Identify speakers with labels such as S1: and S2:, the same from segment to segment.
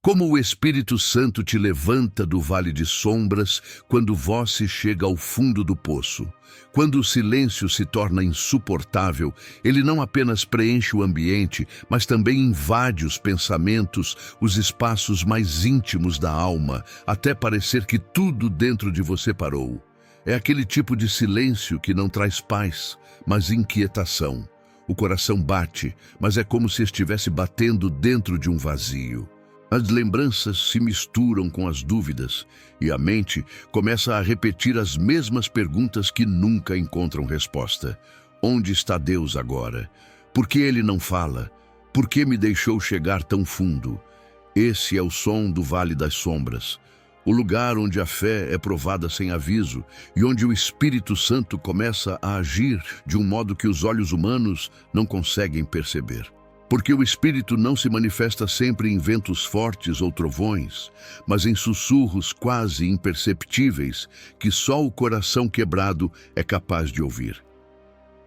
S1: Como o Espírito Santo te levanta do vale de sombras quando voz se chega ao fundo do poço. Quando o silêncio se torna insuportável, ele não apenas preenche o ambiente, mas também invade os pensamentos, os espaços mais íntimos da alma, até parecer que tudo dentro de você parou. É aquele tipo de silêncio que não traz paz, mas inquietação. O coração bate, mas é como se estivesse batendo dentro de um vazio. As lembranças se misturam com as dúvidas e a mente começa a repetir as mesmas perguntas que nunca encontram resposta. Onde está Deus agora? Por que Ele não fala? Por que me deixou chegar tão fundo? Esse é o som do Vale das Sombras, o lugar onde a fé é provada sem aviso e onde o Espírito Santo começa a agir de um modo que os olhos humanos não conseguem perceber. Porque o Espírito não se manifesta sempre em ventos fortes ou trovões, mas em sussurros quase imperceptíveis que só o coração quebrado é capaz de ouvir.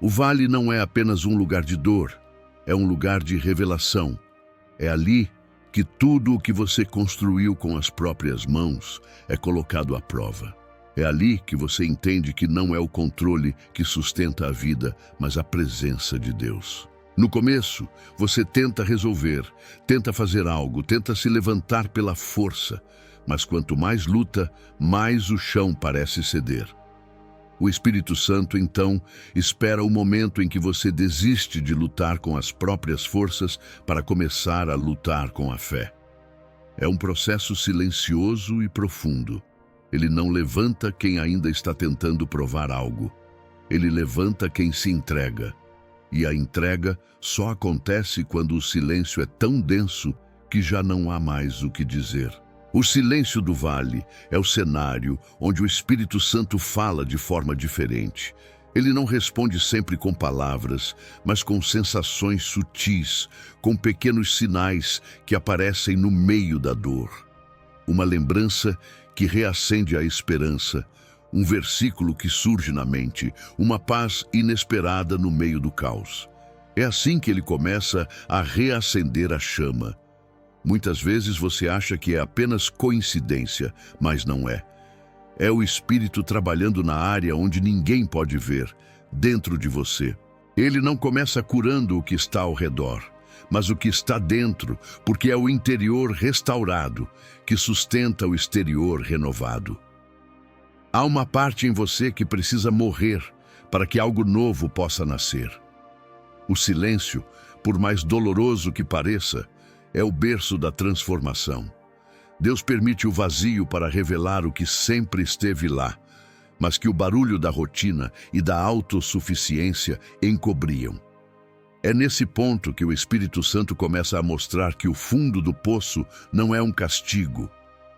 S1: O vale não é apenas um lugar de dor, é um lugar de revelação. É ali que tudo o que você construiu com as próprias mãos é colocado à prova. É ali que você entende que não é o controle que sustenta a vida, mas a presença de Deus. No começo, você tenta resolver, tenta fazer algo, tenta se levantar pela força, mas quanto mais luta, mais o chão parece ceder. O Espírito Santo, então, espera o momento em que você desiste de lutar com as próprias forças para começar a lutar com a fé. É um processo silencioso e profundo. Ele não levanta quem ainda está tentando provar algo. Ele levanta quem se entrega. E a entrega só acontece quando o silêncio é tão denso que já não há mais o que dizer. O silêncio do vale é o cenário onde o Espírito Santo fala de forma diferente. Ele não responde sempre com palavras, mas com sensações sutis, com pequenos sinais que aparecem no meio da dor. Uma lembrança que reacende a esperança, um versículo que surge na mente, uma paz inesperada no meio do caos. É assim que ele começa a reacender a chama. Muitas vezes você acha que é apenas coincidência, mas não é. É o Espírito trabalhando na área onde ninguém pode ver, dentro de você. Ele não começa curando o que está ao redor, mas o que está dentro, porque é o interior restaurado que sustenta o exterior renovado. Há uma parte em você que precisa morrer para que algo novo possa nascer. O silêncio, por mais doloroso que pareça, é o berço da transformação. Deus permite o vazio para revelar o que sempre esteve lá, mas que o barulho da rotina e da autossuficiência encobriam. É nesse ponto que o Espírito Santo começa a mostrar que o fundo do poço não é um castigo,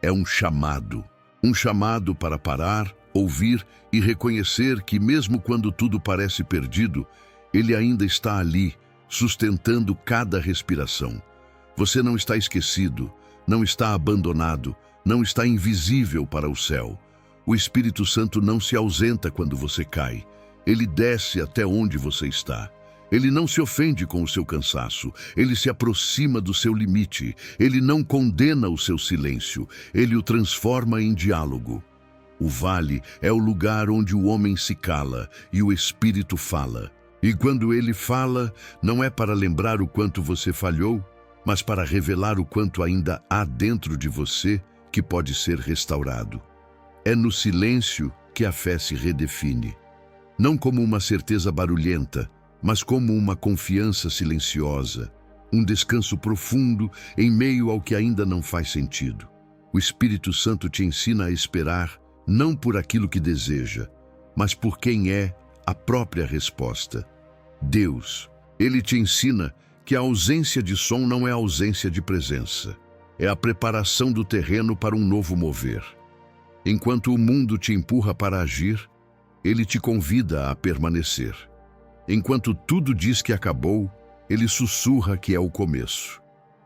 S1: é um chamado. Um chamado para parar, ouvir e reconhecer que mesmo quando tudo parece perdido, Ele ainda está ali, sustentando cada respiração. Você não está esquecido, não está abandonado, não está invisível para o céu. O Espírito Santo não se ausenta quando você cai. Ele desce até onde você está. Ele não se ofende com o seu cansaço, ele se aproxima do seu limite, ele não condena o seu silêncio, ele o transforma em diálogo. O vale é o lugar onde o homem se cala e o Espírito fala. E quando ele fala, não é para lembrar o quanto você falhou, mas para revelar o quanto ainda há dentro de você que pode ser restaurado. É no silêncio que a fé se redefine, não como uma certeza barulhenta, mas como uma confiança silenciosa, um descanso profundo em meio ao que ainda não faz sentido. O Espírito Santo te ensina a esperar, não por aquilo que deseja, mas por quem é a própria resposta. Deus. Ele te ensina que a ausência de som não é ausência de presença. É a preparação do terreno para um novo mover. Enquanto o mundo te empurra para agir, Ele te convida a permanecer. Enquanto tudo diz que acabou, Ele sussurra que é o começo.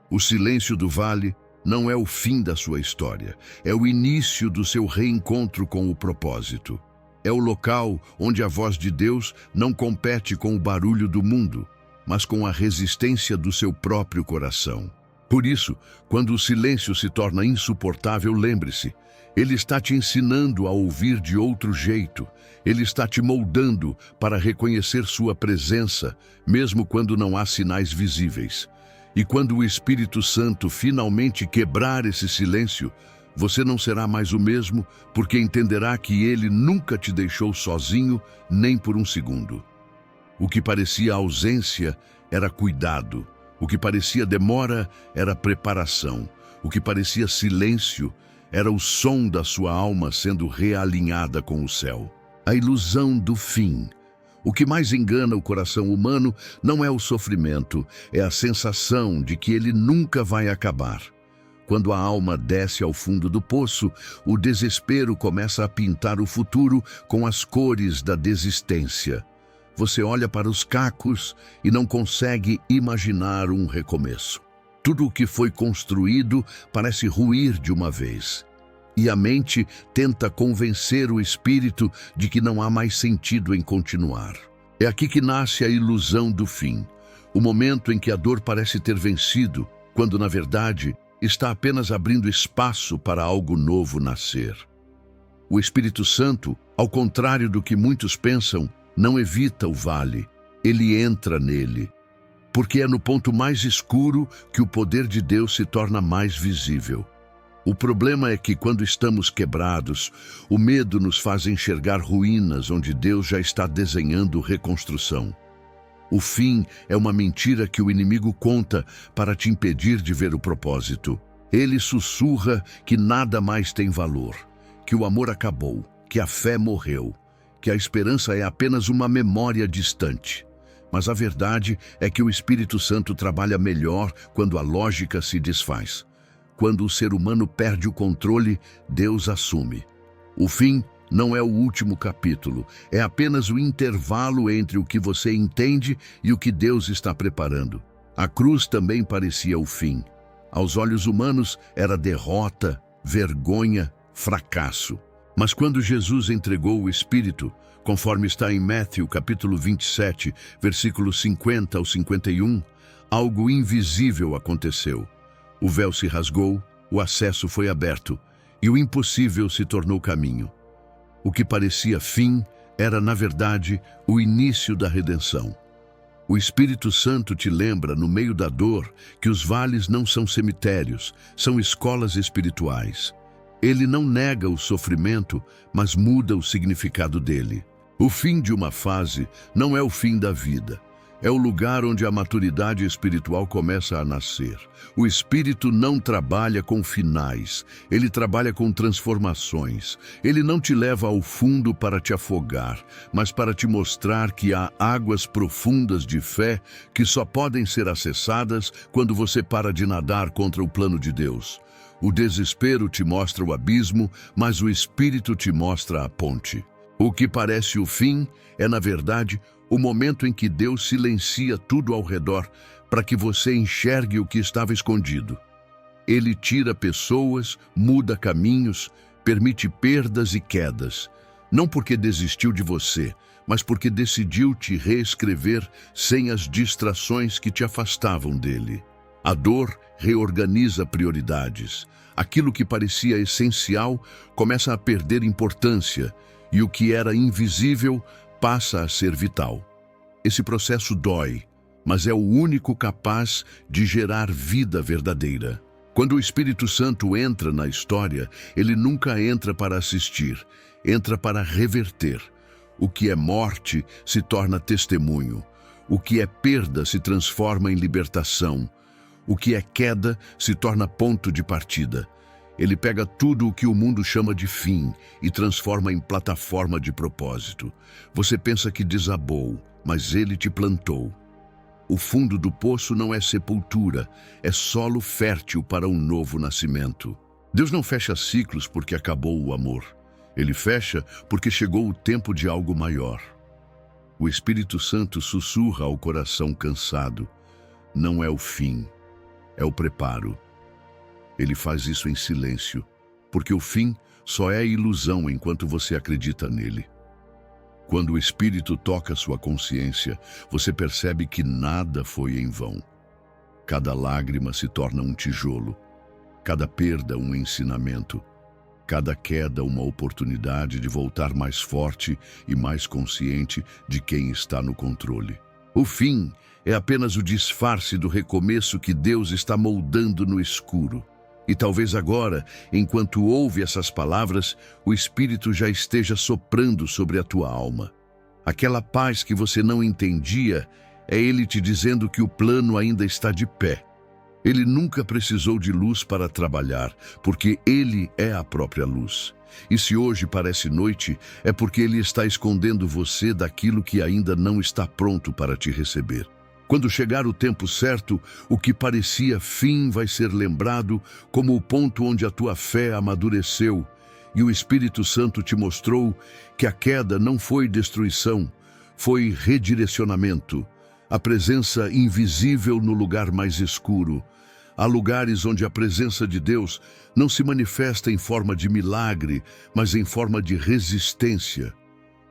S1: O silêncio do vale não é o fim da sua história, é o início do seu reencontro com o propósito. É o local onde a voz de Deus não compete com o barulho do mundo, mas com a resistência do seu próprio coração. Por isso, quando o silêncio se torna insuportável, lembre-se, ele está te ensinando a ouvir de outro jeito. Ele está te moldando para reconhecer sua presença, mesmo quando não há sinais visíveis. E quando o Espírito Santo finalmente quebrar esse silêncio, você não será mais o mesmo, porque entenderá que ele nunca te deixou sozinho, nem por um segundo. O que parecia ausência era cuidado. O que parecia demora era preparação. O que parecia silêncio era o som da sua alma sendo realinhada com o céu. A ilusão do fim. O que mais engana o coração humano não é o sofrimento, é a sensação de que ele nunca vai acabar. Quando a alma desce ao fundo do poço, o desespero começa a pintar o futuro com as cores da desistência. Você olha para os cacos e não consegue imaginar um recomeço. Tudo o que foi construído parece ruir de uma vez. E a mente tenta convencer o espírito de que não há mais sentido em continuar. É aqui que nasce a ilusão do fim, o momento em que a dor parece ter vencido, quando na verdade está apenas abrindo espaço para algo novo nascer. O Espírito Santo, ao contrário do que muitos pensam, não evita o vale, ele entra nele. Porque é no ponto mais escuro que o poder de Deus se torna mais visível. O problema é que, quando estamos quebrados, o medo nos faz enxergar ruínas onde Deus já está desenhando reconstrução. O fim é uma mentira que o inimigo conta para te impedir de ver o propósito. Ele sussurra que nada mais tem valor, que o amor acabou, que a fé morreu, que a esperança é apenas uma memória distante. Mas a verdade é que o Espírito Santo trabalha melhor quando a lógica se desfaz. Quando o ser humano perde o controle, Deus assume. O fim não é o último capítulo, é apenas o intervalo entre o que você entende e o que Deus está preparando. A cruz também parecia o fim. Aos olhos humanos era derrota, vergonha, fracasso. Mas quando Jesus entregou o Espírito, conforme está em Mateus capítulo 27, versículos 50 ao 51, algo invisível aconteceu. O véu se rasgou, o acesso foi aberto, e o impossível se tornou caminho. O que parecia fim era, na verdade, o início da redenção. O Espírito Santo te lembra, no meio da dor, que os vales não são cemitérios, são escolas espirituais. Ele não nega o sofrimento, mas muda o significado dele. O fim de uma fase não é o fim da vida. É o lugar onde a maturidade espiritual começa a nascer. O Espírito não trabalha com finais, ele trabalha com transformações. Ele não te leva ao fundo para te afogar, mas para te mostrar que há águas profundas de fé que só podem ser acessadas quando você para de nadar contra o plano de Deus. O desespero te mostra o abismo, mas o Espírito te mostra a ponte. O que parece o fim é, na verdade, o momento em que Deus silencia tudo ao redor para que você enxergue o que estava escondido. Ele tira pessoas, muda caminhos, permite perdas e quedas, não porque desistiu de você, mas porque decidiu te reescrever sem as distrações que te afastavam dele. A dor reorganiza prioridades. Aquilo que parecia essencial começa a perder importância e o que era invisível passa a ser vital. Esse processo dói, mas é o único capaz de gerar vida verdadeira. Quando o Espírito Santo entra na história, ele nunca entra para assistir, entra para reverter. O que é morte se torna testemunho. O que é perda se transforma em libertação. O que é queda se torna ponto de partida. Ele pega tudo o que o mundo chama de fim e transforma em plataforma de propósito. Você pensa que desabou, mas ele te plantou. O fundo do poço não é sepultura, é solo fértil para um novo nascimento. Deus não fecha ciclos porque acabou o amor. Ele fecha porque chegou o tempo de algo maior. O Espírito Santo sussurra ao coração cansado. Não é o fim, é o preparo. Ele faz isso em silêncio, porque o fim só é ilusão enquanto você acredita nele. Quando o Espírito toca sua consciência, você percebe que nada foi em vão. Cada lágrima se torna um tijolo, cada perda um ensinamento, cada queda uma oportunidade de voltar mais forte e mais consciente de quem está no controle. O fim é apenas o disfarce do recomeço que Deus está moldando no escuro. E talvez agora, enquanto ouve essas palavras, o Espírito já esteja soprando sobre a tua alma. Aquela paz que você não entendia é Ele te dizendo que o plano ainda está de pé. Ele nunca precisou de luz para trabalhar, porque Ele é a própria luz. E se hoje parece noite, é porque Ele está escondendo você daquilo que ainda não está pronto para te receber. Quando chegar o tempo certo, o que parecia fim vai ser lembrado como o ponto onde a tua fé amadureceu, e o Espírito Santo te mostrou que a queda não foi destruição, foi redirecionamento, a presença invisível no lugar mais escuro. Há lugares onde a presença de Deus não se manifesta em forma de milagre, mas em forma de resistência.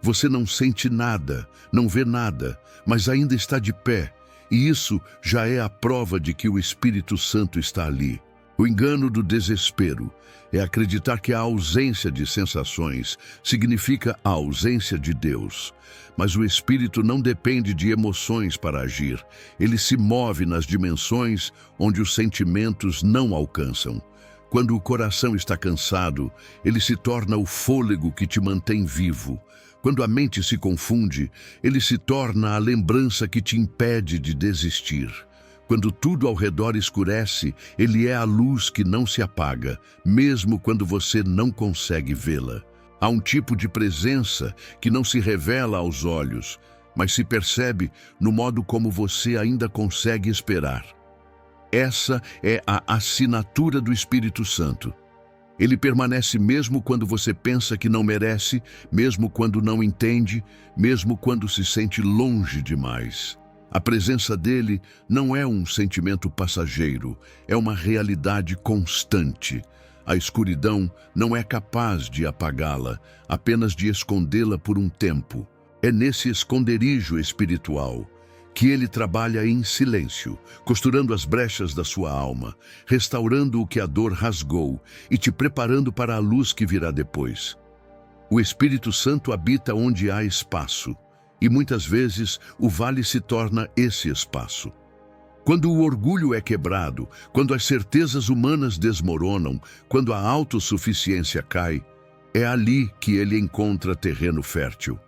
S1: Você não sente nada, não vê nada, mas ainda está de pé. E isso já é a prova de que o Espírito Santo está ali. O engano do desespero é acreditar que a ausência de sensações significa a ausência de Deus. Mas o Espírito não depende de emoções para agir. Ele se move nas dimensões onde os sentimentos não alcançam. Quando o coração está cansado, ele se torna o fôlego que te mantém vivo. Quando a mente se confunde, ele se torna a lembrança que te impede de desistir. Quando tudo ao redor escurece, ele é a luz que não se apaga, mesmo quando você não consegue vê-la. Há um tipo de presença que não se revela aos olhos, mas se percebe no modo como você ainda consegue esperar. Essa é a assinatura do Espírito Santo. Ele permanece mesmo quando você pensa que não merece, mesmo quando não entende, mesmo quando se sente longe demais. A presença dele não é um sentimento passageiro, é uma realidade constante. A escuridão não é capaz de apagá-la, apenas de escondê-la por um tempo. É nesse esconderijo espiritual que ele trabalha em silêncio, costurando as brechas da sua alma, restaurando o que a dor rasgou e te preparando para a luz que virá depois. O Espírito Santo habita onde há espaço, e muitas vezes o vale se torna esse espaço. Quando o orgulho é quebrado, quando as certezas humanas desmoronam, quando a autossuficiência cai, é ali que ele encontra terreno fértil.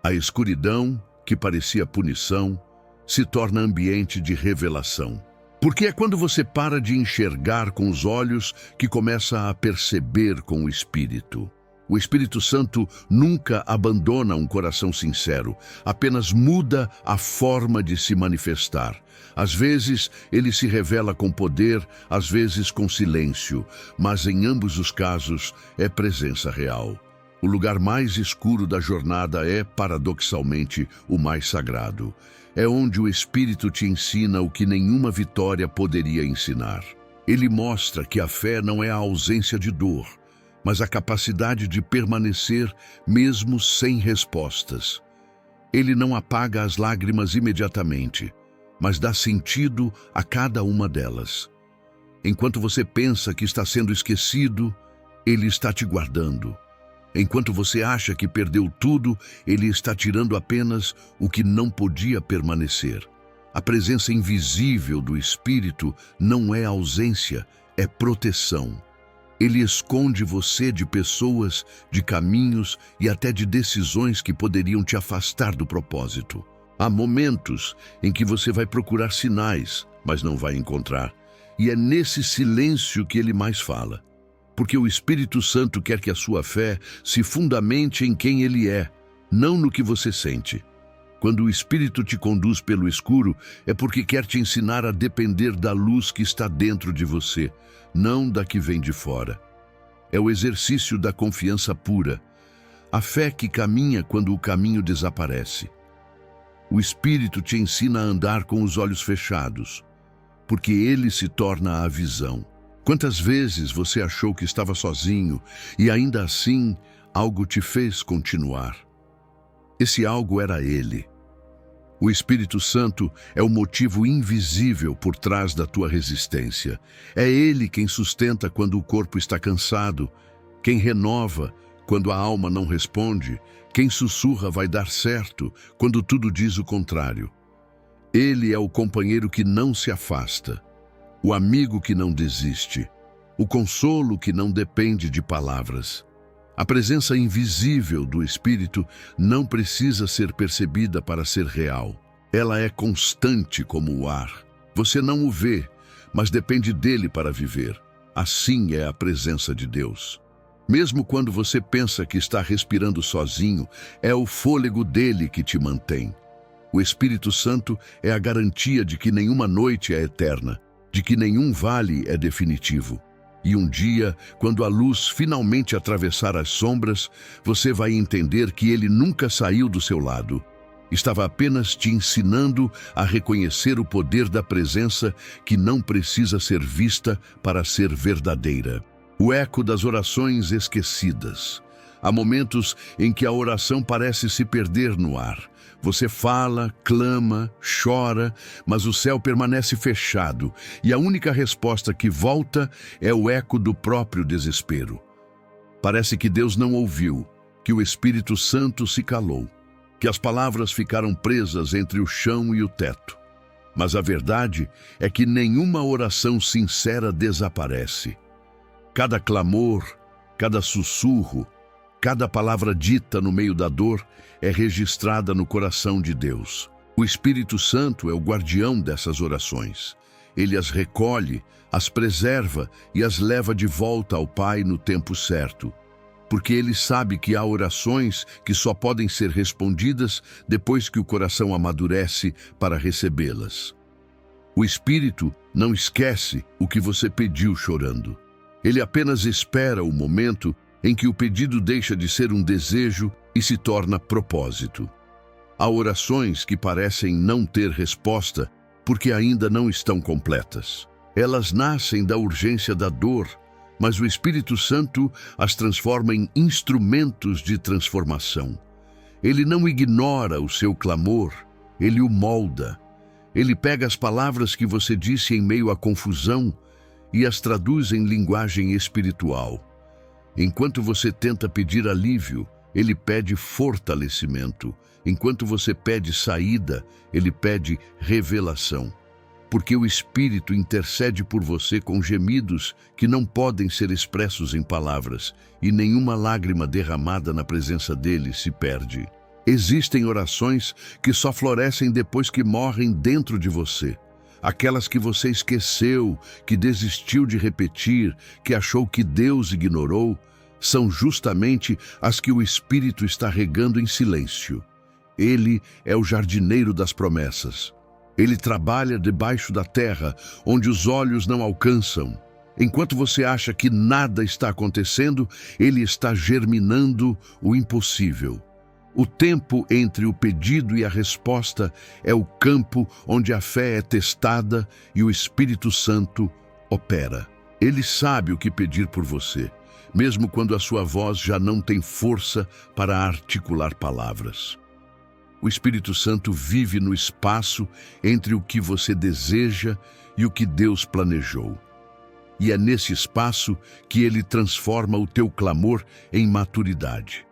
S1: A escuridão, que parecia punição, se torna ambiente de revelação. Porque é quando você para de enxergar com os olhos que começa a perceber com o Espírito. O Espírito Santo nunca abandona um coração sincero, apenas muda a forma de se manifestar. Às vezes, ele se revela com poder, às vezes com silêncio, mas em ambos os casos é presença real. O lugar mais escuro da jornada é, paradoxalmente, o mais sagrado. É onde o Espírito te ensina o que nenhuma vitória poderia ensinar. Ele mostra que a fé não é a ausência de dor, mas a capacidade de permanecer mesmo sem respostas. Ele não apaga as lágrimas imediatamente, mas dá sentido a cada uma delas. Enquanto você pensa que está sendo esquecido, ele está te guardando. Enquanto você acha que perdeu tudo, ele está tirando apenas o que não podia permanecer. A presença invisível do Espírito não é ausência, é proteção. Ele esconde você de pessoas, de caminhos e até de decisões que poderiam te afastar do propósito. Há momentos em que você vai procurar sinais, mas não vai encontrar. E é nesse silêncio que ele mais fala. Porque o Espírito Santo quer que a sua fé se fundamente em quem ele é, não no que você sente. Quando o Espírito te conduz pelo escuro, é porque quer te ensinar a depender da luz que está dentro de você, não da que vem de fora. É o exercício da confiança pura, a fé que caminha quando o caminho desaparece. O Espírito te ensina a andar com os olhos fechados, porque ele se torna a visão. Quantas vezes você achou que estava sozinho e ainda assim algo te fez continuar? Esse algo era ele. O Espírito Santo é o motivo invisível por trás da tua resistência. É Ele quem sustenta quando o corpo está cansado, quem renova quando a alma não responde, quem sussurra vai dar certo quando tudo diz o contrário. Ele é o companheiro que não se afasta, o amigo que não desiste, o consolo que não depende de palavras. A presença invisível do Espírito não precisa ser percebida para ser real. Ela é constante como o ar. Você não o vê, mas depende dele para viver. Assim é a presença de Deus. Mesmo quando você pensa que está respirando sozinho, é o fôlego dele que te mantém. O Espírito Santo é a garantia de que nenhuma noite é eterna, de que nenhum vale é definitivo. E um dia, quando a luz finalmente atravessar as sombras, você vai entender que ele nunca saiu do seu lado. Estava apenas te ensinando a reconhecer o poder da presença que não precisa ser vista para ser verdadeira. O eco das orações esquecidas. Há momentos em que a oração parece se perder no ar. Você fala, clama, chora, mas o céu permanece fechado e a única resposta que volta é o eco do próprio desespero. Parece que Deus não ouviu, que o Espírito Santo se calou, que as palavras ficaram presas entre o chão e o teto. Mas a verdade é que nenhuma oração sincera desaparece. Cada clamor, cada sussurro, cada palavra dita no meio da dor é registrada no coração de Deus. O Espírito Santo é o guardião dessas orações. Ele as recolhe, as preserva e as leva de volta ao Pai no tempo certo. Porque ele sabe que há orações que só podem ser respondidas depois que o coração amadurece para recebê-las. O Espírito não esquece o que você pediu chorando. Ele apenas espera o momento em que o pedido deixa de ser um desejo e se torna propósito. Há orações que parecem não ter resposta porque ainda não estão completas. Elas nascem da urgência da dor, mas o Espírito Santo as transforma em instrumentos de transformação. Ele não ignora o seu clamor, ele o molda. Ele pega as palavras que você disse em meio à confusão e as traduz em linguagem espiritual. Enquanto você tenta pedir alívio, ele pede fortalecimento. Enquanto você pede saída, ele pede revelação. Porque o Espírito intercede por você com gemidos que não podem ser expressos em palavras, e nenhuma lágrima derramada na presença dele se perde. Existem orações que só florescem depois que morrem dentro de você. Aquelas que você esqueceu, que desistiu de repetir, que achou que Deus ignorou, são justamente as que o Espírito está regando em silêncio. Ele é o jardineiro das promessas. Ele trabalha debaixo da terra, onde os olhos não alcançam. Enquanto você acha que nada está acontecendo, ele está germinando o impossível. O tempo entre o pedido e a resposta é o campo onde a fé é testada e o Espírito Santo opera. Ele sabe o que pedir por você, mesmo quando a sua voz já não tem força para articular palavras. O Espírito Santo vive no espaço entre o que você deseja e o que Deus planejou. E é nesse espaço que ele transforma o teu clamor em maturidade.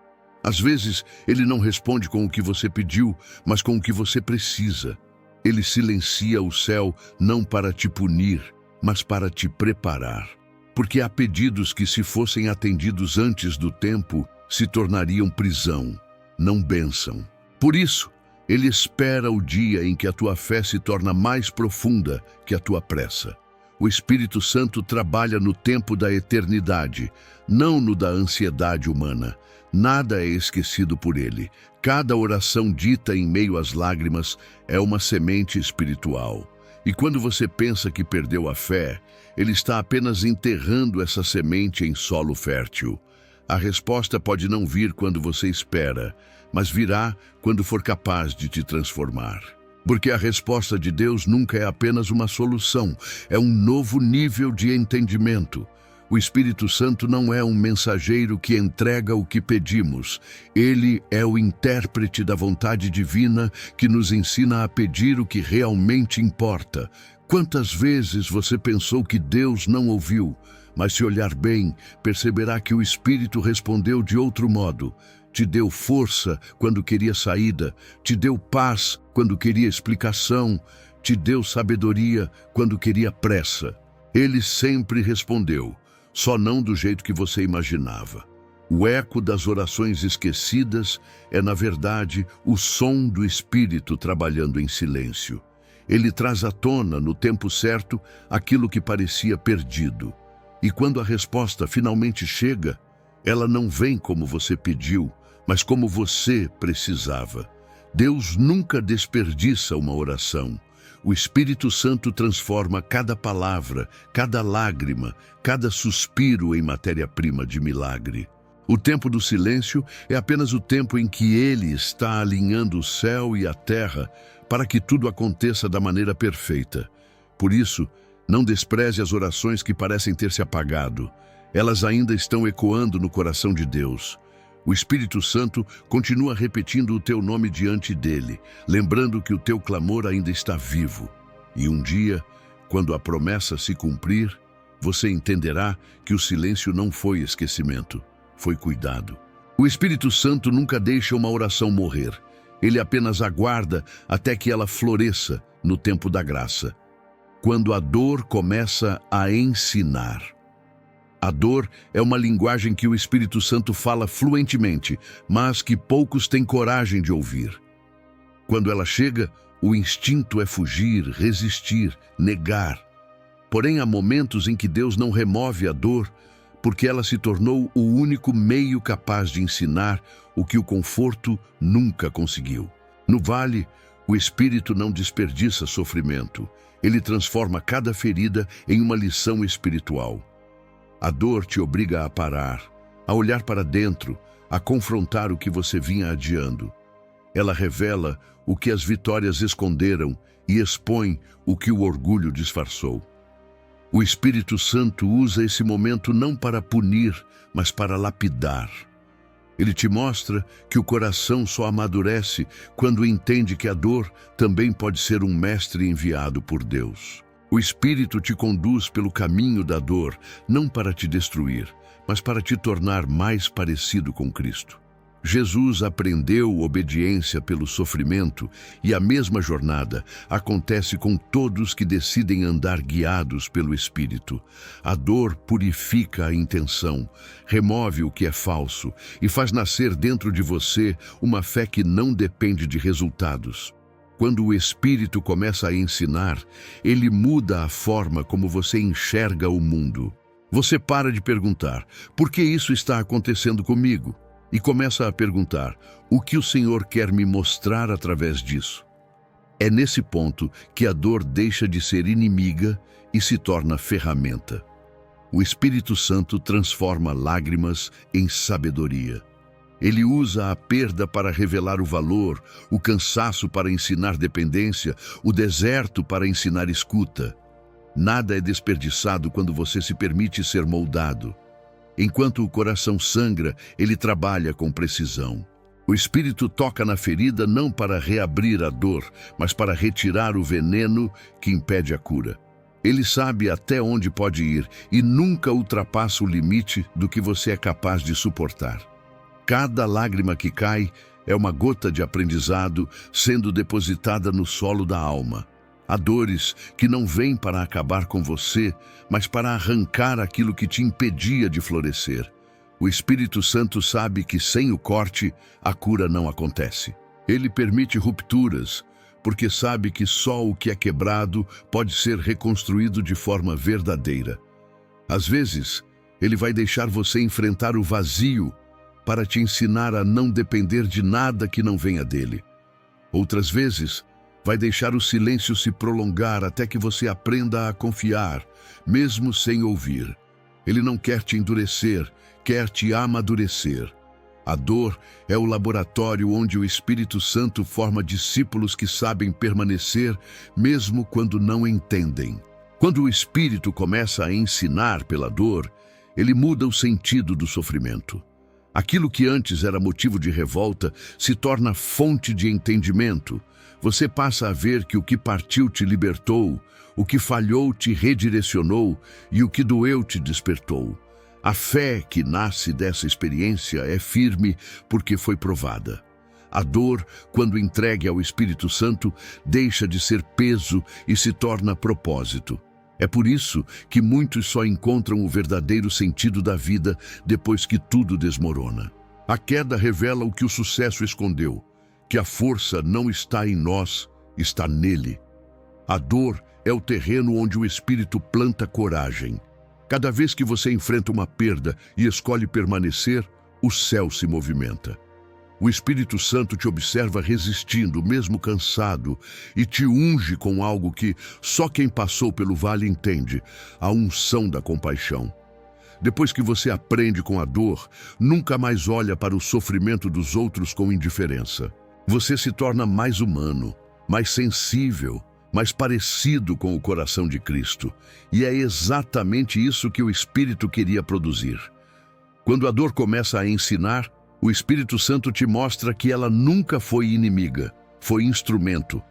S1: Às vezes, ele não responde com o que você pediu, mas com o que você precisa. Ele silencia o céu não para te punir, mas para te preparar. Porque há pedidos que, se fossem atendidos antes do tempo, se tornariam prisão, não bênção. Por isso, ele espera o dia em que a tua fé se torna mais profunda que a tua pressa. O Espírito Santo trabalha no tempo da eternidade, não no da ansiedade humana. Nada é esquecido por ele. Cada oração dita em meio às lágrimas é uma semente espiritual. E quando você pensa que perdeu a fé, ele está apenas enterrando essa semente em solo fértil. A resposta pode não vir quando você espera, mas virá quando for capaz de te transformar. Porque a resposta de Deus nunca é apenas uma solução, é um novo nível de entendimento. O Espírito Santo não é um mensageiro que entrega o que pedimos. Ele é o intérprete da vontade divina que nos ensina a pedir o que realmente importa. Quantas vezes você pensou que Deus não ouviu? Mas se olhar bem, perceberá que o Espírito respondeu de outro modo. Te deu força quando queria saída, te deu paz quando queria explicação, te deu sabedoria quando queria pressa. Ele sempre respondeu, só não do jeito que você imaginava. O eco das orações esquecidas é, na verdade, o som do Espírito trabalhando em silêncio. Ele traz à tona, no tempo certo, aquilo que parecia perdido. E quando a resposta finalmente chega, ela não vem como você pediu, mas como você precisava. Deus nunca desperdiça uma oração. O Espírito Santo transforma cada palavra, cada lágrima, cada suspiro em matéria-prima de milagre. O tempo do silêncio é apenas o tempo em que Ele está alinhando o céu e a terra para que tudo aconteça da maneira perfeita. Por isso, não despreze as orações que parecem ter se apagado. Elas ainda estão ecoando no coração de Deus. O Espírito Santo continua repetindo o teu nome diante dele, lembrando que o teu clamor ainda está vivo. E um dia, quando a promessa se cumprir, você entenderá que o silêncio não foi esquecimento, foi cuidado. O Espírito Santo nunca deixa uma oração morrer. Ele apenas aguarda até que ela floresça no tempo da graça. Quando a dor começa a ensinar. A dor é uma linguagem que o Espírito Santo fala fluentemente, mas que poucos têm coragem de ouvir. Quando ela chega, o instinto é fugir, resistir, negar. Porém, há momentos em que Deus não remove a dor, porque ela se tornou o único meio capaz de ensinar o que o conforto nunca conseguiu. No vale, o Espírito não desperdiça sofrimento. Ele transforma cada ferida em uma lição espiritual. A dor te obriga a parar, a olhar para dentro, a confrontar o que você vinha adiando. Ela revela o que as vitórias esconderam e expõe o que o orgulho disfarçou. O Espírito Santo usa esse momento não para punir, mas para lapidar. Ele te mostra que o coração só amadurece quando entende que a dor também pode ser um mestre enviado por Deus. O Espírito te conduz pelo caminho da dor, não para te destruir, mas para te tornar mais parecido com Cristo. Jesus aprendeu obediência pelo sofrimento e a mesma jornada acontece com todos que decidem andar guiados pelo Espírito. A dor purifica a intenção, remove o que é falso e faz nascer dentro de você uma fé que não depende de resultados. Quando o Espírito começa a ensinar, ele muda a forma como você enxerga o mundo. Você para de perguntar, por que isso está acontecendo comigo? E começa a perguntar, o que o Senhor quer me mostrar através disso? É nesse ponto que a dor deixa de ser inimiga e se torna ferramenta. O Espírito Santo transforma lágrimas em sabedoria. Ele usa a perda para revelar o valor, o cansaço para ensinar dependência, o deserto para ensinar escuta. Nada é desperdiçado quando você se permite ser moldado. Enquanto o coração sangra, ele trabalha com precisão. O Espírito toca na ferida não para reabrir a dor, mas para retirar o veneno que impede a cura. Ele sabe até onde pode ir e nunca ultrapassa o limite do que você é capaz de suportar. Cada lágrima que cai é uma gota de aprendizado sendo depositada no solo da alma. Há dores que não vêm para acabar com você, mas para arrancar aquilo que te impedia de florescer. O Espírito Santo sabe que sem o corte, a cura não acontece. Ele permite rupturas, porque sabe que só o que é quebrado pode ser reconstruído de forma verdadeira. Às vezes, ele vai deixar você enfrentar o vazio para te ensinar a não depender de nada que não venha dele. Outras vezes, vai deixar o silêncio se prolongar até que você aprenda a confiar, mesmo sem ouvir. Ele não quer te endurecer, quer te amadurecer. A dor é o laboratório onde o Espírito Santo forma discípulos que sabem permanecer, mesmo quando não entendem. Quando o Espírito começa a ensinar pela dor, Ele muda o sentido do sofrimento. Aquilo que antes era motivo de revolta se torna fonte de entendimento. Você passa a ver que o que partiu te libertou, o que falhou te redirecionou e o que doeu te despertou. A fé que nasce dessa experiência é firme porque foi provada. A dor, quando entregue ao Espírito Santo, deixa de ser peso e se torna propósito. É por isso que muitos só encontram o verdadeiro sentido da vida depois que tudo desmorona. A queda revela o que o sucesso escondeu, que a força não está em nós, está nele. A dor é o terreno onde o Espírito planta coragem. Cada vez que você enfrenta uma perda e escolhe permanecer, o céu se movimenta. O Espírito Santo te observa resistindo, mesmo cansado, e te unge com algo que só quem passou pelo vale entende, a unção da compaixão. Depois que você aprende com a dor, nunca mais olha para o sofrimento dos outros com indiferença. Você se torna mais humano, mais sensível, mais parecido com o coração de Cristo. E é exatamente isso que o Espírito queria produzir. Quando a dor começa a ensinar, o Espírito Santo te mostra que ela nunca foi inimiga, foi instrumento.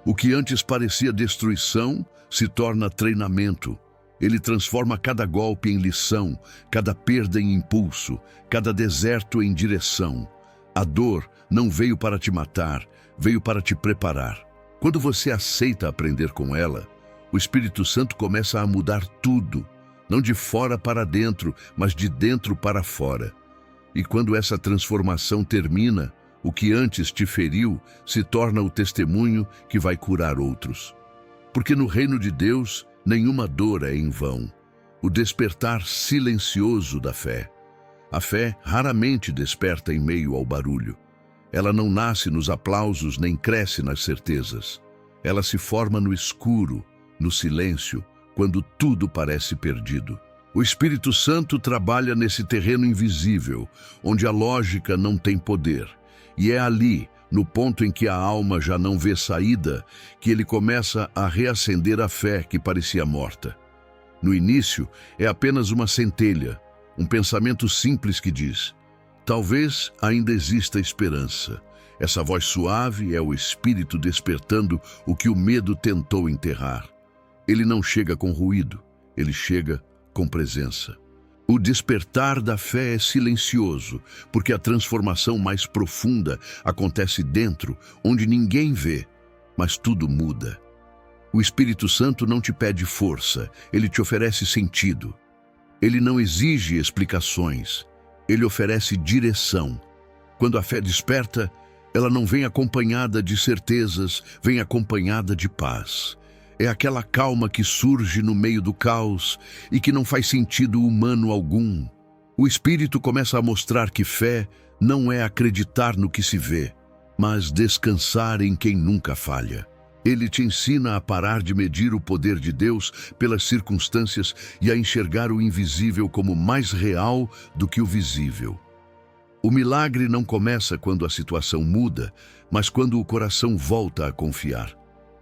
S1: O que antes parecia destruição se torna treinamento. Ele transforma cada golpe em lição, cada perda em impulso, cada deserto em direção. A dor não veio para te matar, veio para te preparar. Quando você aceita aprender com ela, o Espírito Santo começa a mudar tudo, não de fora para dentro, mas de dentro para fora. E quando essa transformação termina, o que antes te feriu se torna o testemunho que vai curar outros. Porque no reino de Deus, nenhuma dor é em vão. O despertar silencioso da fé. A fé raramente desperta em meio ao barulho. Ela não nasce nos aplausos nem cresce nas certezas. Ela se forma no escuro, no silêncio, quando tudo parece perdido. O Espírito Santo trabalha nesse terreno invisível, onde a lógica não tem poder. E é ali, no ponto em que a alma já não vê saída, que ele começa a reacender a fé que parecia morta. No início, é apenas uma centelha, um pensamento simples que diz: talvez ainda exista esperança. Essa voz suave é o Espírito despertando o que o medo tentou enterrar. Ele não chega com ruído, ele chega com presença. O despertar da fé é silencioso, porque a transformação mais profunda acontece dentro, onde ninguém vê, mas tudo muda. O Espírito Santo não te pede força, ele te oferece sentido. Ele não exige explicações, ele oferece direção. Quando a fé desperta, ela não vem acompanhada de certezas, vem acompanhada de paz. É aquela calma que surge no meio do caos e que não faz sentido humano algum. O Espírito começa a mostrar que fé não é acreditar no que se vê, mas descansar em quem nunca falha. Ele te ensina a parar de medir o poder de Deus pelas circunstâncias e a enxergar o invisível como mais real do que o visível. O milagre não começa quando a situação muda, mas quando o coração volta a confiar.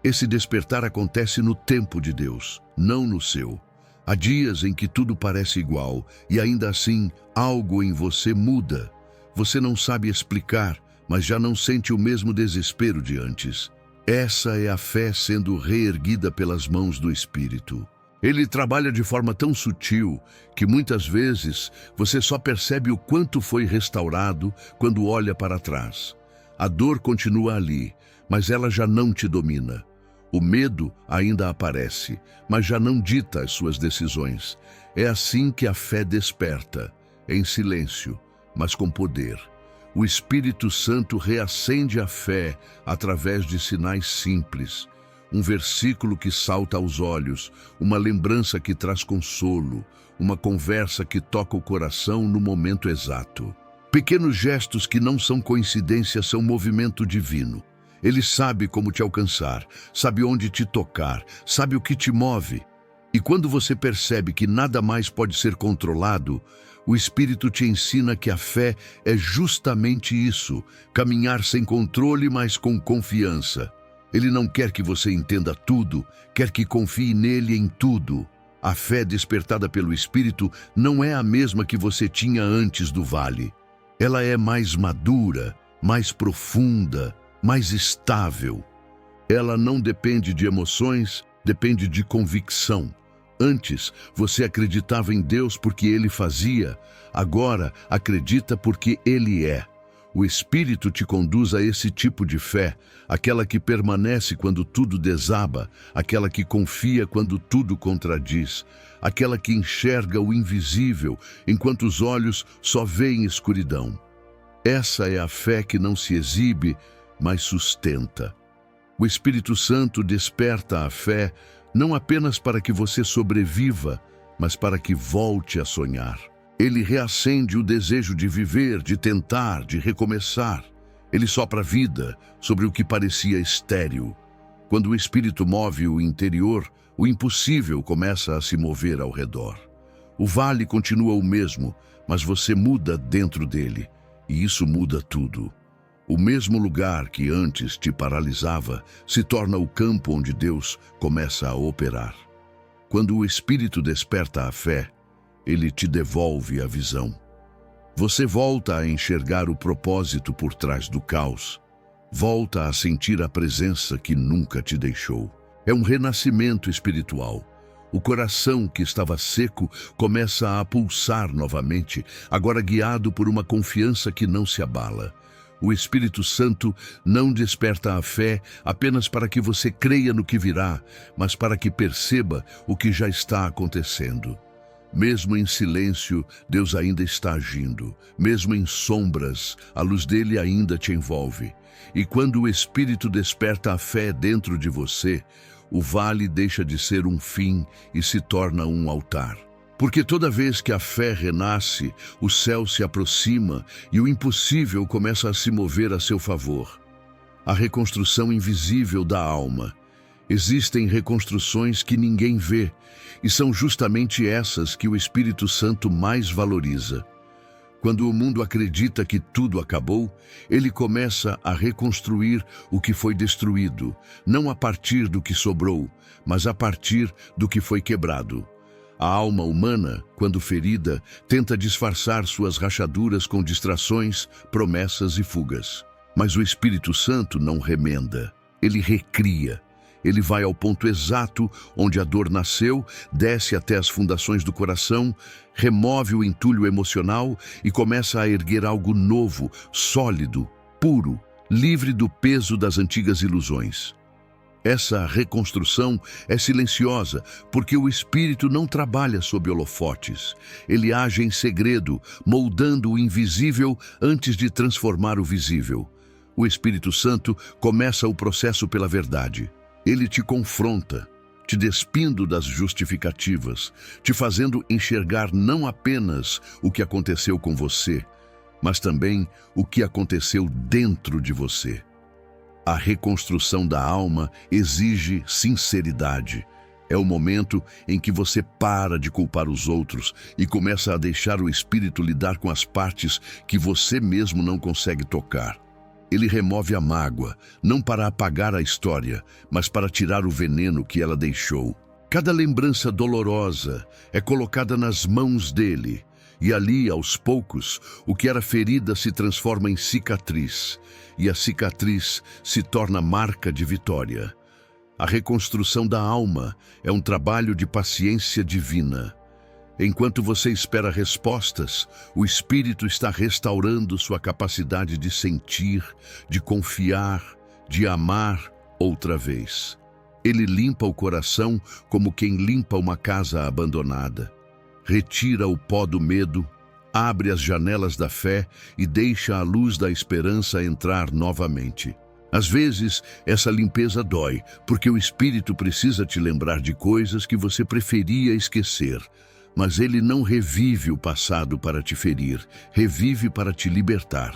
S1: Esse despertar acontece no tempo de Deus, não no seu. Há dias em que tudo parece igual e ainda assim algo em você muda. Você não sabe explicar, mas já não sente o mesmo desespero de antes. Essa é a fé sendo reerguida pelas mãos do Espírito. Ele trabalha de forma tão sutil que muitas vezes você só percebe o quanto foi restaurado quando olha para trás. A dor continua ali, mas ela já não te domina. O medo ainda aparece, mas já não dita as suas decisões. É assim que a fé desperta, em silêncio, mas com poder. O Espírito Santo reacende a fé através de sinais simples. Um versículo que salta aos olhos, uma lembrança que traz consolo, uma conversa que toca o coração no momento exato. Pequenos gestos que não são coincidência são movimento divino. Ele sabe como te alcançar, sabe onde te tocar, sabe o que te move. E quando você percebe que nada mais pode ser controlado, o Espírito te ensina que a fé é justamente isso, caminhar sem controle, mas com confiança. Ele não quer que você entenda tudo, quer que confie nele em tudo. A fé despertada pelo Espírito não é a mesma que você tinha antes do vale. Ela é mais madura, mais profunda, mais estável. Ela não depende de emoções, depende de convicção. Antes, você acreditava em Deus porque Ele fazia, agora acredita porque Ele é. O Espírito te conduz a esse tipo de fé, aquela que permanece quando tudo desaba, aquela que confia quando tudo contradiz, aquela que enxerga o invisível enquanto os olhos só veem escuridão. Essa é a fé que não se exibe, mas sustenta. O Espírito Santo desperta a fé não apenas para que você sobreviva, mas para que volte a sonhar. Ele reacende o desejo de viver, de tentar, de recomeçar. Ele sopra vida sobre o que parecia estéril. Quando o Espírito move o interior, o impossível começa a se mover ao redor. O vale continua o mesmo, mas você muda dentro dele, e isso muda tudo. O mesmo lugar que antes te paralisava se torna o campo onde Deus começa a operar. Quando o Espírito desperta a fé, ele te devolve a visão. Você volta a enxergar o propósito por trás do caos. Volta a sentir a presença que nunca te deixou. É um renascimento espiritual. O coração que estava seco começa a pulsar novamente, agora guiado por uma confiança que não se abala. O Espírito Santo não desperta a fé apenas para que você creia no que virá, mas para que perceba o que já está acontecendo. Mesmo em silêncio, Deus ainda está agindo. Mesmo em sombras, a luz dele ainda te envolve. E quando o Espírito desperta a fé dentro de você, o vale deixa de ser um fim e se torna um altar. Porque toda vez que a fé renasce, o céu se aproxima e o impossível começa a se mover a seu favor. A reconstrução invisível da alma. Existem reconstruções que ninguém vê, e são justamente essas que o Espírito Santo mais valoriza. Quando o mundo acredita que tudo acabou, ele começa a reconstruir o que foi destruído, não a partir do que sobrou, mas a partir do que foi quebrado. A alma humana, quando ferida, tenta disfarçar suas rachaduras com distrações, promessas e fugas. Mas o Espírito Santo não remenda, ele recria. Ele vai ao ponto exato onde a dor nasceu, desce até as fundações do coração, remove o entulho emocional e começa a erguer algo novo, sólido, puro, livre do peso das antigas ilusões. Essa reconstrução é silenciosa, porque o Espírito não trabalha sob holofotes. Ele age em segredo, moldando o invisível antes de transformar o visível. O Espírito Santo começa o processo pela verdade. Ele te confronta, te despindo das justificativas, te fazendo enxergar não apenas o que aconteceu com você, mas também o que aconteceu dentro de você. A reconstrução da alma exige sinceridade. É o momento em que você para de culpar os outros e começa a deixar o Espírito lidar com as partes que você mesmo não consegue tocar. Ele remove a mágoa, não para apagar a história, mas para tirar o veneno que ela deixou. Cada lembrança dolorosa é colocada nas mãos dele, e ali, aos poucos, o que era ferida se transforma em cicatriz, e a cicatriz se torna marca de vitória. A reconstrução da alma é um trabalho de paciência divina. Enquanto você espera respostas, o Espírito está restaurando sua capacidade de sentir, de confiar, de amar outra vez. Ele limpa o coração como quem limpa uma casa abandonada. Retira o pó do medo, abre as janelas da fé e deixa a luz da esperança entrar novamente. Às vezes, essa limpeza dói, porque o Espírito precisa te lembrar de coisas que você preferia esquecer. Mas ele não revive o passado para te ferir, revive para te libertar.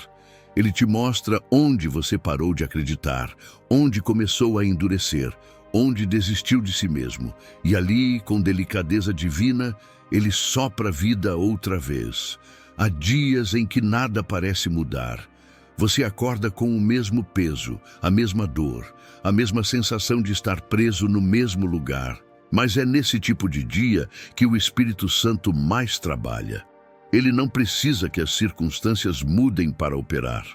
S1: Ele te mostra onde você parou de acreditar, onde começou a endurecer, onde desistiu de si mesmo. E ali, com delicadeza divina, ele sopra vida outra vez. Há dias em que nada parece mudar. Você acorda com o mesmo peso, a mesma dor, a mesma sensação de estar preso no mesmo lugar. Mas é nesse tipo de dia que o Espírito Santo mais trabalha. Ele não precisa que as circunstâncias mudem para operar.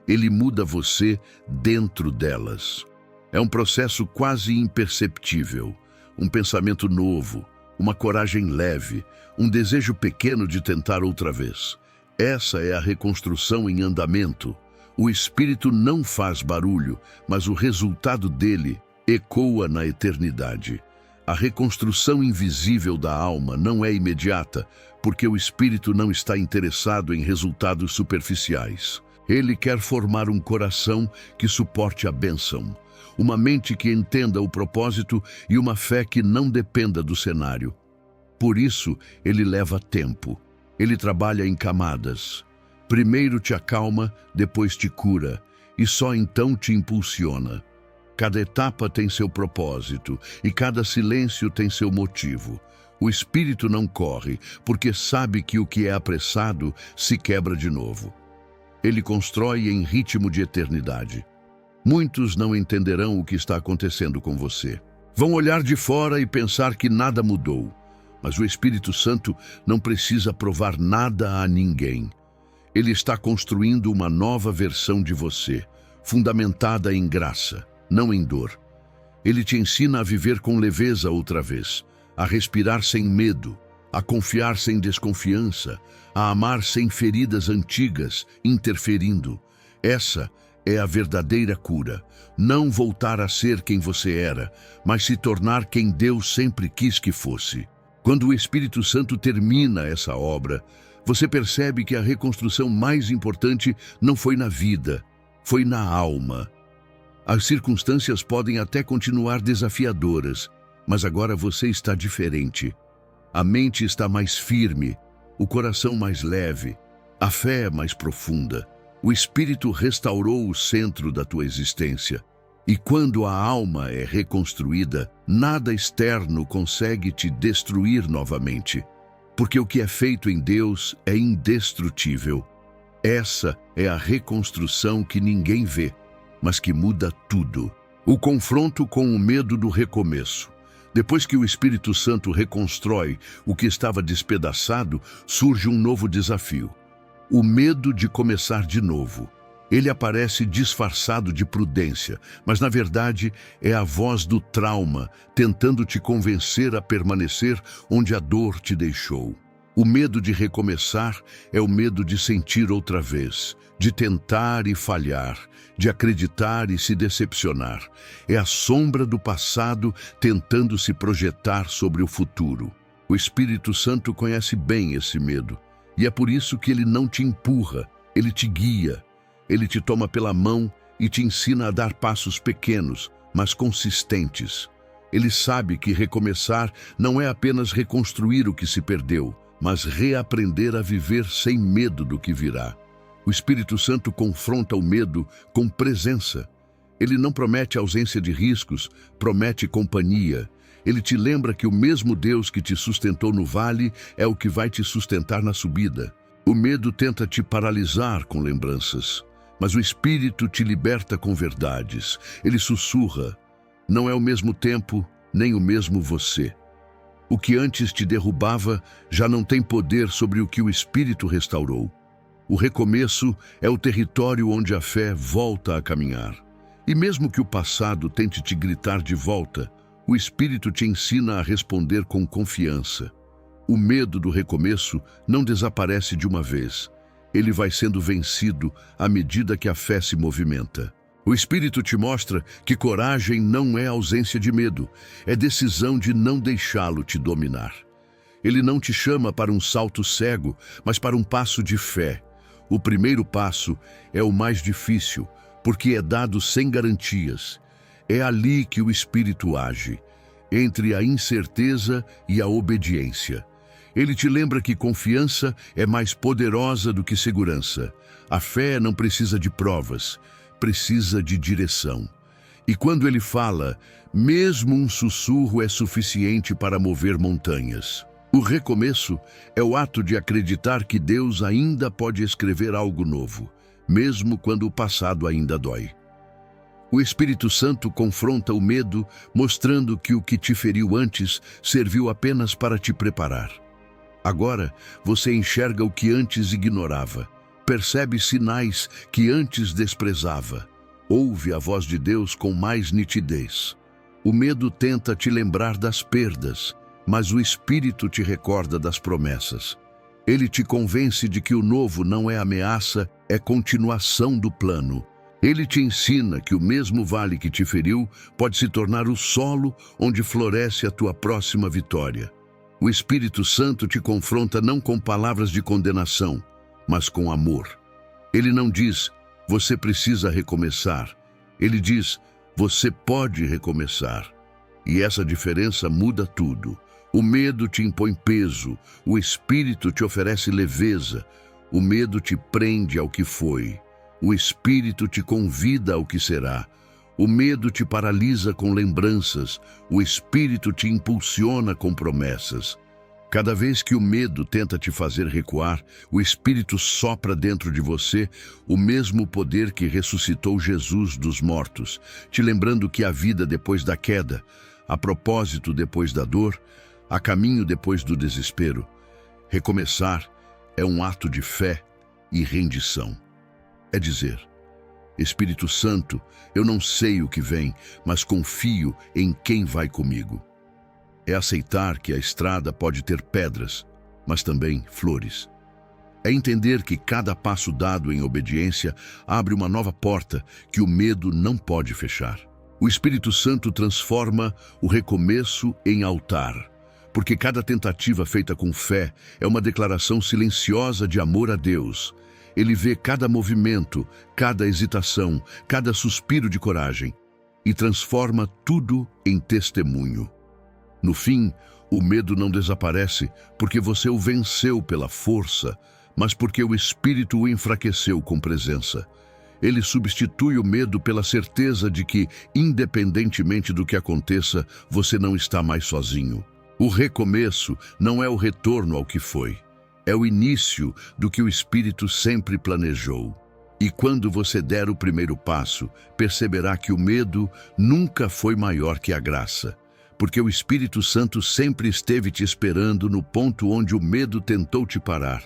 S1: Ele muda você dentro delas. É um processo quase imperceptível, um pensamento novo, uma coragem leve, um desejo pequeno de tentar outra vez. Essa é a reconstrução em andamento. O Espírito não faz barulho, mas o resultado dele ecoa na eternidade. A reconstrução invisível da alma não é imediata, porque o Espírito não está interessado em resultados superficiais. Ele quer formar um coração que suporte a bênção, uma mente que entenda o propósito e uma fé que não dependa do cenário. Por isso, ele leva tempo. Ele trabalha em camadas. Primeiro te acalma, depois te cura, e só então te impulsiona. Cada etapa tem seu propósito, e cada silêncio tem seu motivo. O Espírito não corre, porque sabe que o que é apressado se quebra de novo. Ele constrói em ritmo de eternidade. Muitos não entenderão o que está acontecendo com você. Vão olhar de fora e pensar que nada mudou. Mas o Espírito Santo não precisa provar nada a ninguém. Ele está construindo uma nova versão de você, fundamentada em graça, não em dor. Ele te ensina a viver com leveza outra vez, a respirar sem medo, a confiar sem desconfiança, a amar sem feridas antigas interferindo. Essa é a verdadeira cura. Não voltar a ser quem você era, mas se tornar quem Deus sempre quis que fosse. Quando o Espírito Santo termina essa obra, você percebe que a reconstrução mais importante não foi na vida, foi na alma. As circunstâncias podem até continuar desafiadoras, mas agora você está diferente. A mente está mais firme, o coração mais leve, a fé é mais profunda. O Espírito restaurou o centro da tua existência. E quando a alma é reconstruída, nada externo consegue te destruir novamente. Porque o que é feito em Deus é indestrutível. Essa é a reconstrução que ninguém vê, mas que muda tudo. O confronto com o medo do recomeço. Depois que o Espírito Santo reconstrói o que estava despedaçado, surge um novo desafio. O medo de começar de novo. Ele aparece disfarçado de prudência, mas na verdade é a voz do trauma tentando te convencer a permanecer onde a dor te deixou. O medo de recomeçar é o medo de sentir outra vez, de tentar e falhar, de acreditar e se decepcionar. É a sombra do passado tentando se projetar sobre o futuro. O Espírito Santo conhece bem esse medo, e é por isso que ele não te empurra, ele te guia. Ele te toma pela mão e te ensina a dar passos pequenos, mas consistentes. Ele sabe que recomeçar não é apenas reconstruir o que se perdeu, mas reaprender a viver sem medo do que virá. O Espírito Santo confronta o medo com presença. Ele não promete ausência de riscos, promete companhia. Ele te lembra que o mesmo Deus que te sustentou no vale é o que vai te sustentar na subida. O medo tenta te paralisar com lembranças, mas o Espírito te liberta com verdades. Ele sussurra: não é o mesmo tempo, nem o mesmo você. O que antes te derrubava já não tem poder sobre o que o Espírito restaurou. O recomeço é o território onde a fé volta a caminhar. E mesmo que o passado tente te gritar de volta, o Espírito te ensina a responder com confiança. O medo do recomeço não desaparece de uma vez. Ele vai sendo vencido à medida que a fé se movimenta. O Espírito te mostra que coragem não é ausência de medo, é decisão de não deixá-lo te dominar. Ele não te chama para um salto cego, mas para um passo de fé. O primeiro passo é o mais difícil, porque é dado sem garantias. É ali que o Espírito age, entre a incerteza e a obediência. Ele te lembra que confiança é mais poderosa do que segurança. A fé não precisa de provas, precisa de direção. E quando ele fala, mesmo um sussurro é suficiente para mover montanhas. O recomeço é o ato de acreditar que Deus ainda pode escrever algo novo, mesmo quando o passado ainda dói. O Espírito Santo confronta o medo, mostrando que o que te feriu antes serviu apenas para te preparar. Agora, você enxerga o que antes ignorava, percebe sinais que antes desprezava, ouve a voz de Deus com mais nitidez. O medo tenta te lembrar das perdas, mas o Espírito te recorda das promessas. Ele te convence de que o novo não é ameaça, é continuação do plano. Ele te ensina que o mesmo vale que te feriu pode se tornar o solo onde floresce a tua próxima vitória. O Espírito Santo te confronta não com palavras de condenação, mas com amor. Ele não diz, você precisa recomeçar. Ele diz, você pode recomeçar. E essa diferença muda tudo. O medo te impõe peso, o Espírito te oferece leveza. O medo te prende ao que foi. O Espírito te convida ao que será. O medo te paralisa com lembranças. O Espírito te impulsiona com promessas. Cada vez que o medo tenta te fazer recuar, o Espírito sopra dentro de você o mesmo poder que ressuscitou Jesus dos mortos, te lembrando que há vida depois da queda, há propósito depois da dor, há caminho depois do desespero. Recomeçar é um ato de fé e rendição. É dizer, Espírito Santo, eu não sei o que vem, mas confio em quem vai comigo. É aceitar que a estrada pode ter pedras, mas também flores. É entender que cada passo dado em obediência abre uma nova porta que o medo não pode fechar. O Espírito Santo transforma o recomeço em altar, porque cada tentativa feita com fé é uma declaração silenciosa de amor a Deus. Ele vê cada movimento, cada hesitação, cada suspiro de coragem e transforma tudo em testemunho. No fim, o medo não desaparece porque você o venceu pela força, mas porque o Espírito o enfraqueceu com presença. Ele substitui o medo pela certeza de que, independentemente do que aconteça, você não está mais sozinho. O recomeço não é o retorno ao que foi. É o início do que o Espírito sempre planejou. E quando você der o primeiro passo, perceberá que o medo nunca foi maior que a graça. Porque o Espírito Santo sempre esteve te esperando no ponto onde o medo tentou te parar,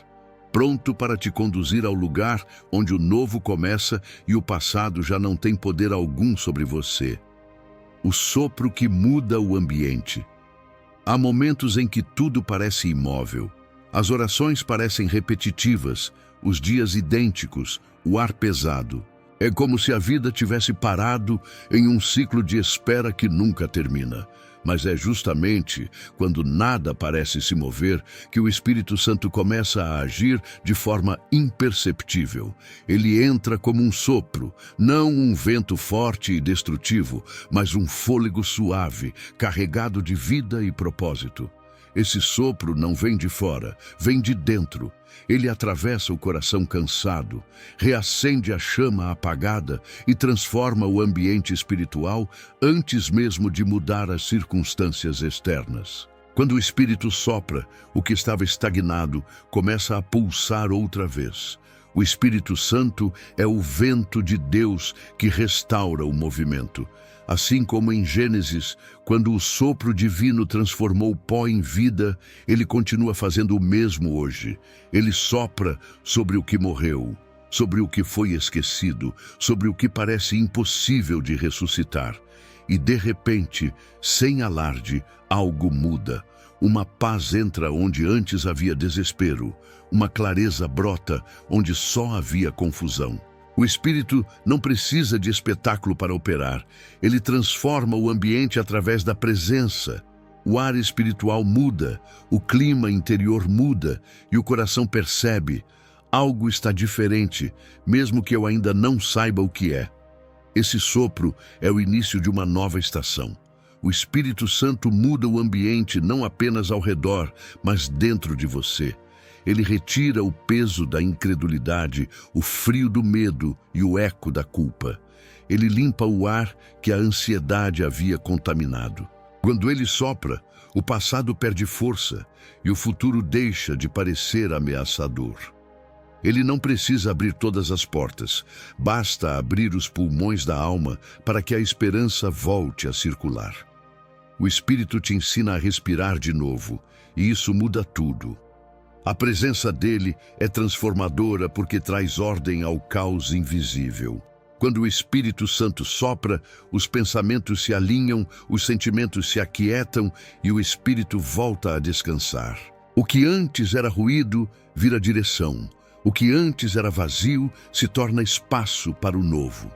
S1: pronto para te conduzir ao lugar onde o novo começa e o passado já não tem poder algum sobre você. O sopro que muda o ambiente. Há momentos em que tudo parece imóvel. As orações parecem repetitivas, os dias idênticos, o ar pesado. É como se a vida tivesse parado em um ciclo de espera que nunca termina. Mas é justamente quando nada parece se mover que o Espírito Santo começa a agir de forma imperceptível. Ele entra como um sopro, não um vento forte e destrutivo, mas um fôlego suave, carregado de vida e propósito. Esse sopro não vem de fora, vem de dentro. Ele atravessa o coração cansado, reacende a chama apagada e transforma o ambiente espiritual antes mesmo de mudar as circunstâncias externas. Quando o Espírito sopra, o que estava estagnado começa a pulsar outra vez. O Espírito Santo é o vento de Deus que restaura o movimento. Assim como em Gênesis, quando o sopro divino transformou o pó em vida, ele continua fazendo o mesmo hoje. Ele sopra sobre o que morreu, sobre o que foi esquecido, sobre o que parece impossível de ressuscitar. E de repente, sem alarde, algo muda. Uma paz entra onde antes havia desespero. Uma clareza brota onde só havia confusão. O Espírito não precisa de espetáculo para operar. Ele transforma o ambiente através da presença. O ar espiritual muda, o clima interior muda e o coração percebe. Algo está diferente, mesmo que eu ainda não saiba o que é. Esse sopro é o início de uma nova estação. O Espírito Santo muda o ambiente não apenas ao redor, mas dentro de você. Ele retira o peso da incredulidade, o frio do medo e o eco da culpa. Ele limpa o ar que a ansiedade havia contaminado. Quando ele sopra, o passado perde força e o futuro deixa de parecer ameaçador. Ele não precisa abrir todas as portas, basta abrir os pulmões da alma para que a esperança volte a circular. O Espírito te ensina a respirar de novo, e isso muda tudo. A presença dele é transformadora porque traz ordem ao caos invisível. Quando o Espírito Santo sopra, os pensamentos se alinham, os sentimentos se aquietam e o Espírito volta a descansar. O que antes era ruído vira direção. O que antes era vazio se torna espaço para o novo.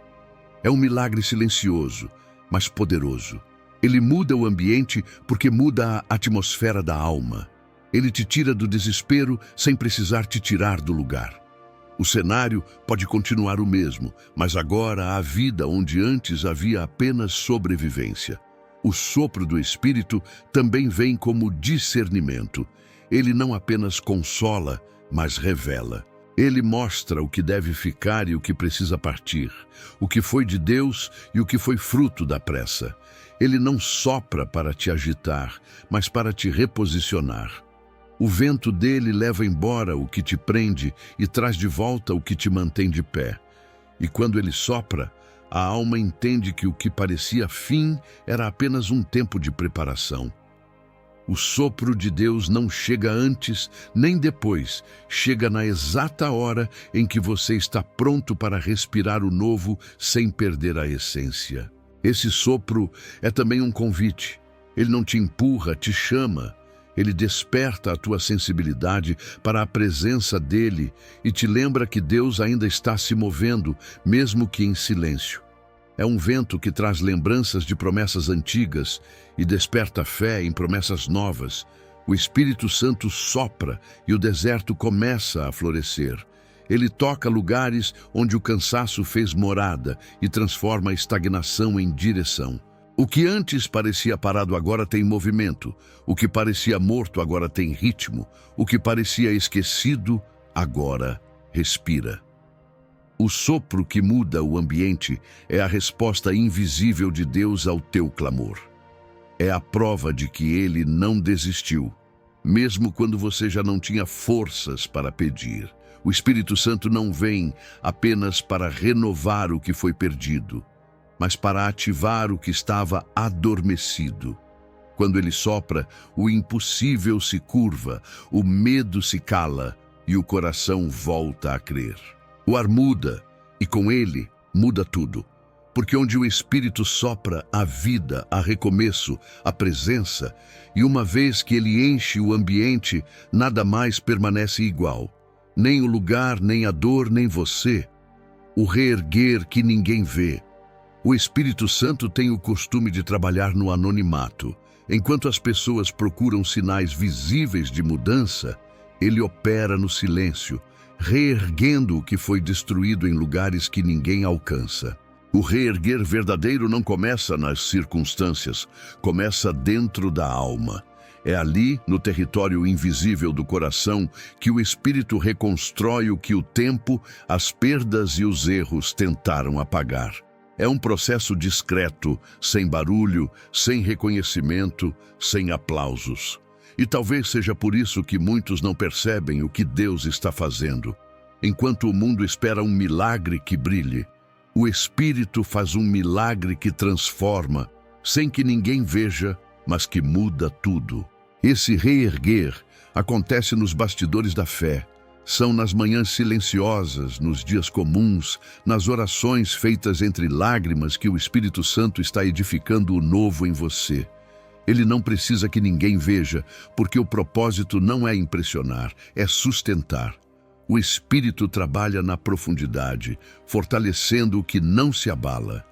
S1: É um milagre silencioso, mas poderoso. Ele muda o ambiente porque muda a atmosfera da alma. Ele te tira do desespero sem precisar te tirar do lugar. O cenário pode continuar o mesmo, mas agora há vida onde antes havia apenas sobrevivência. O sopro do Espírito também vem como discernimento. Ele não apenas consola, mas revela. Ele mostra o que deve ficar e o que precisa partir, o que foi de Deus e o que foi fruto da pressa. Ele não sopra para te agitar, mas para te reposicionar. O vento dele leva embora o que te prende e traz de volta o que te mantém de pé. E quando ele sopra, a alma entende que o que parecia fim era apenas um tempo de preparação. O sopro de Deus não chega antes nem depois, chega na exata hora em que você está pronto para respirar o novo sem perder a essência. Esse sopro é também um convite. Ele não te empurra, te chama. Ele desperta a tua sensibilidade para a presença dele e te lembra que Deus ainda está se movendo, mesmo que em silêncio. É um vento que traz lembranças de promessas antigas e desperta fé em promessas novas. O Espírito Santo sopra e o deserto começa a florescer. Ele toca lugares onde o cansaço fez morada e transforma a estagnação em direção. O que antes parecia parado agora tem movimento. O que parecia morto agora tem ritmo. O que parecia esquecido agora respira. O sopro que muda o ambiente é a resposta invisível de Deus ao teu clamor. É a prova de que Ele não desistiu, mesmo quando você já não tinha forças para pedir. O Espírito Santo não vem apenas para renovar o que foi perdido, mas para ativar o que estava adormecido. Quando Ele sopra, o impossível se curva, o medo se cala e o coração volta a crer. O ar muda, e com ele muda tudo. Porque onde o Espírito sopra, há vida, há recomeço, há presença, e uma vez que ele enche o ambiente, nada mais permanece igual. Nem o lugar, nem a dor, nem você. O reerguer que ninguém vê. O Espírito Santo tem o costume de trabalhar no anonimato. Enquanto as pessoas procuram sinais visíveis de mudança, ele opera no silêncio, reerguendo o que foi destruído em lugares que ninguém alcança. O reerguer verdadeiro não começa nas circunstâncias, começa dentro da alma. É ali, no território invisível do coração, que o Espírito reconstrói o que o tempo, as perdas e os erros tentaram apagar. É um processo discreto, sem barulho, sem reconhecimento, sem aplausos. E talvez seja por isso que muitos não percebem o que Deus está fazendo. Enquanto o mundo espera um milagre que brilhe, o Espírito faz um milagre que transforma, sem que ninguém veja, mas que muda tudo. Esse reerguer acontece nos bastidores da fé. São nas manhãs silenciosas, nos dias comuns, nas orações feitas entre lágrimas que o Espírito Santo está edificando o novo em você. Ele não precisa que ninguém veja, porque o propósito não é impressionar, é sustentar. O Espírito trabalha na profundidade, fortalecendo o que não se abala.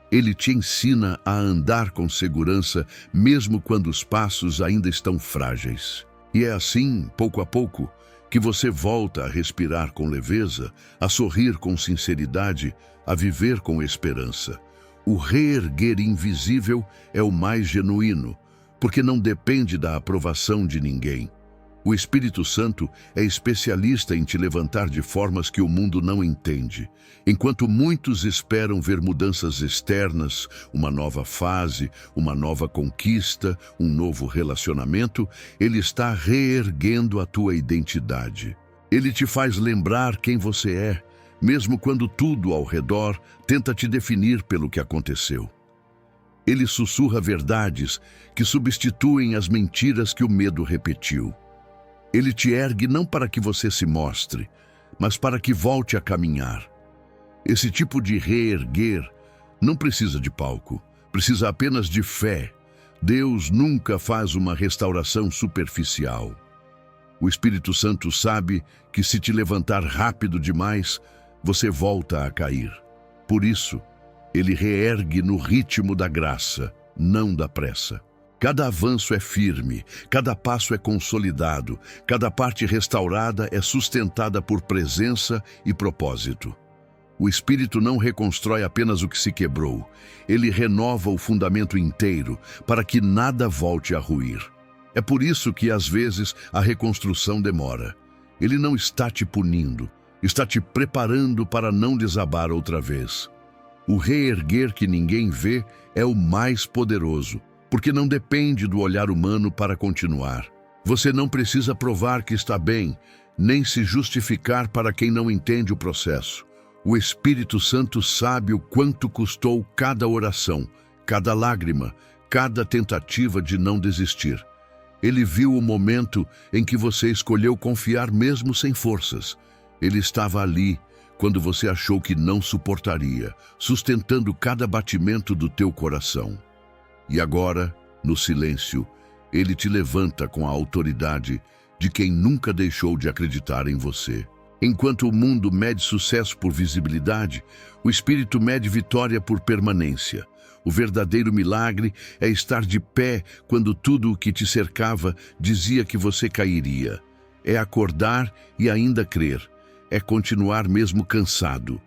S1: Ele te ensina a andar com segurança, mesmo quando os passos ainda estão frágeis. E é assim, pouco a pouco, que você volta a respirar com leveza, a sorrir com sinceridade, a viver com esperança. O reerguer invisível é o mais genuíno, porque não depende da aprovação de ninguém. O Espírito Santo é especialista em te levantar de formas que o mundo não entende. Enquanto muitos esperam ver mudanças externas, uma nova fase, uma nova conquista, um novo relacionamento, ele está reerguendo a tua identidade. Ele te faz lembrar quem você é, mesmo quando tudo ao redor tenta te definir pelo que aconteceu. Ele sussurra verdades que substituem as mentiras que o medo repetiu. Ele te ergue não para que você se mostre, mas para que volte a caminhar. Esse tipo de reerguer não precisa de palco, precisa apenas de fé. Deus nunca faz uma restauração superficial. O Espírito Santo sabe que se te levantar rápido demais, você volta a cair. Por isso, ele reergue no ritmo da graça, não da pressa. Cada avanço é firme, cada passo é consolidado, cada parte restaurada é sustentada por presença e propósito. O Espírito não reconstrói apenas o que se quebrou, ele renova o fundamento inteiro para que nada volte a ruir. É por isso que, às vezes, a reconstrução demora. Ele não está te punindo, está te preparando para não desabar outra vez. O reerguer que ninguém vê é o mais poderoso, porque não depende do olhar humano para continuar. Você não precisa provar que está bem, nem se justificar para quem não entende o processo. O Espírito Santo sabe o quanto custou cada oração, cada lágrima, cada tentativa de não desistir. Ele viu o momento em que você escolheu confiar mesmo sem forças. Ele estava ali, quando você achou que não suportaria, sustentando cada batimento do teu coração. E agora, no silêncio, ele te levanta com a autoridade de quem nunca deixou de acreditar em você. Enquanto o mundo mede sucesso por visibilidade, o Espírito mede vitória por permanência. O verdadeiro milagre é estar de pé quando tudo o que te cercava dizia que você cairia. É acordar e ainda crer. É continuar mesmo cansado.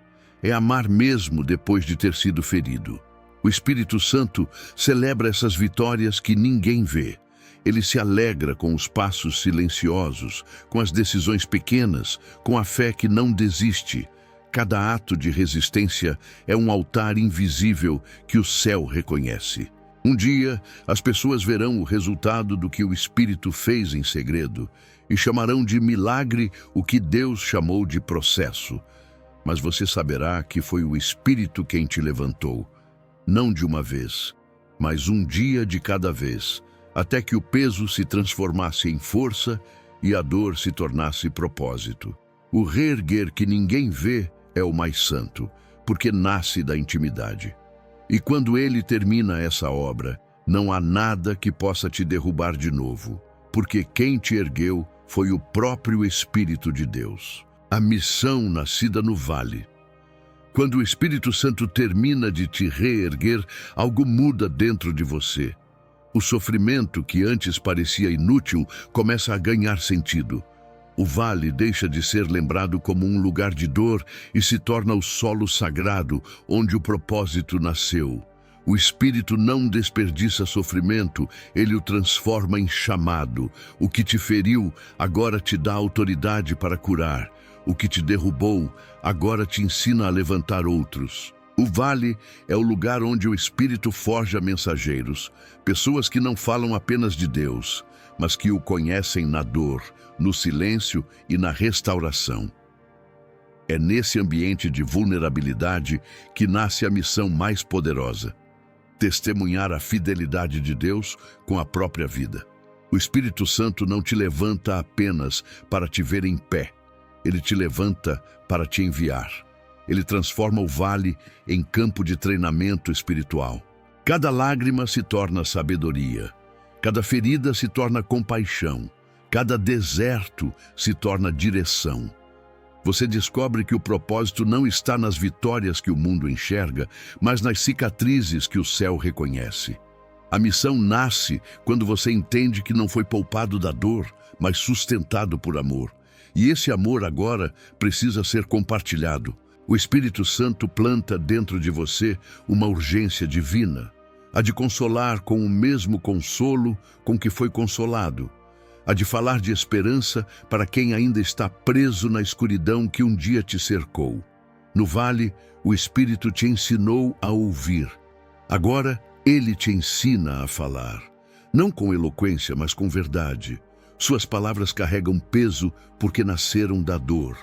S1: É amar mesmo depois de ter sido ferido. O Espírito Santo celebra essas vitórias que ninguém vê. Ele se alegra com os passos silenciosos, com as decisões pequenas, com a fé que não desiste. Cada ato de resistência é um altar invisível que o céu reconhece. Um dia, as pessoas verão o resultado do que o Espírito fez em segredo e chamarão de milagre o que Deus chamou de processo. Mas você saberá que foi o Espírito quem te levantou, não de uma vez, mas um dia de cada vez, até que o peso se transformasse em força e a dor se tornasse propósito. O reerguer que ninguém vê é o mais santo, porque nasce da intimidade. E quando ele termina essa obra, não há nada que possa te derrubar de novo, porque quem te ergueu foi o próprio Espírito de Deus. A missão nascida no vale. Quando o Espírito Santo termina de te reerguer, algo muda dentro de você. O sofrimento que antes parecia inútil começa a ganhar sentido. O vale deixa de ser lembrado como um lugar de dor e se torna o solo sagrado onde o propósito nasceu. O Espírito não desperdiça sofrimento, ele o transforma em chamado. O que te feriu agora te dá autoridade para curar. O que te derrubou agora te ensina a levantar outros. O vale é o lugar onde o Espírito forja mensageiros, pessoas que não falam apenas de Deus, mas que o conhecem na dor, no silêncio e na restauração. É nesse ambiente de vulnerabilidade que nasce a missão mais poderosa: testemunhar a fidelidade de Deus com a própria vida. O Espírito Santo não te levanta apenas para te ver em pé, ele te levanta para te enviar. Ele transforma o vale em campo de treinamento espiritual. Cada lágrima se torna sabedoria, cada ferida se torna compaixão, cada deserto se torna direção. Você descobre que o propósito não está nas vitórias que o mundo enxerga, mas nas cicatrizes que o céu reconhece. A missão nasce quando você entende que não foi poupado da dor, mas sustentado por amor. E esse amor agora precisa ser compartilhado. O Espírito Santo planta dentro de você uma urgência divina, a de consolar com o mesmo consolo com que foi consolado, a de falar de esperança para quem ainda está preso na escuridão que um dia te cercou. No vale, o Espírito te ensinou a ouvir. Agora, ele te ensina a falar, não com eloquência, mas com verdade. Suas palavras carregam peso porque nasceram da dor.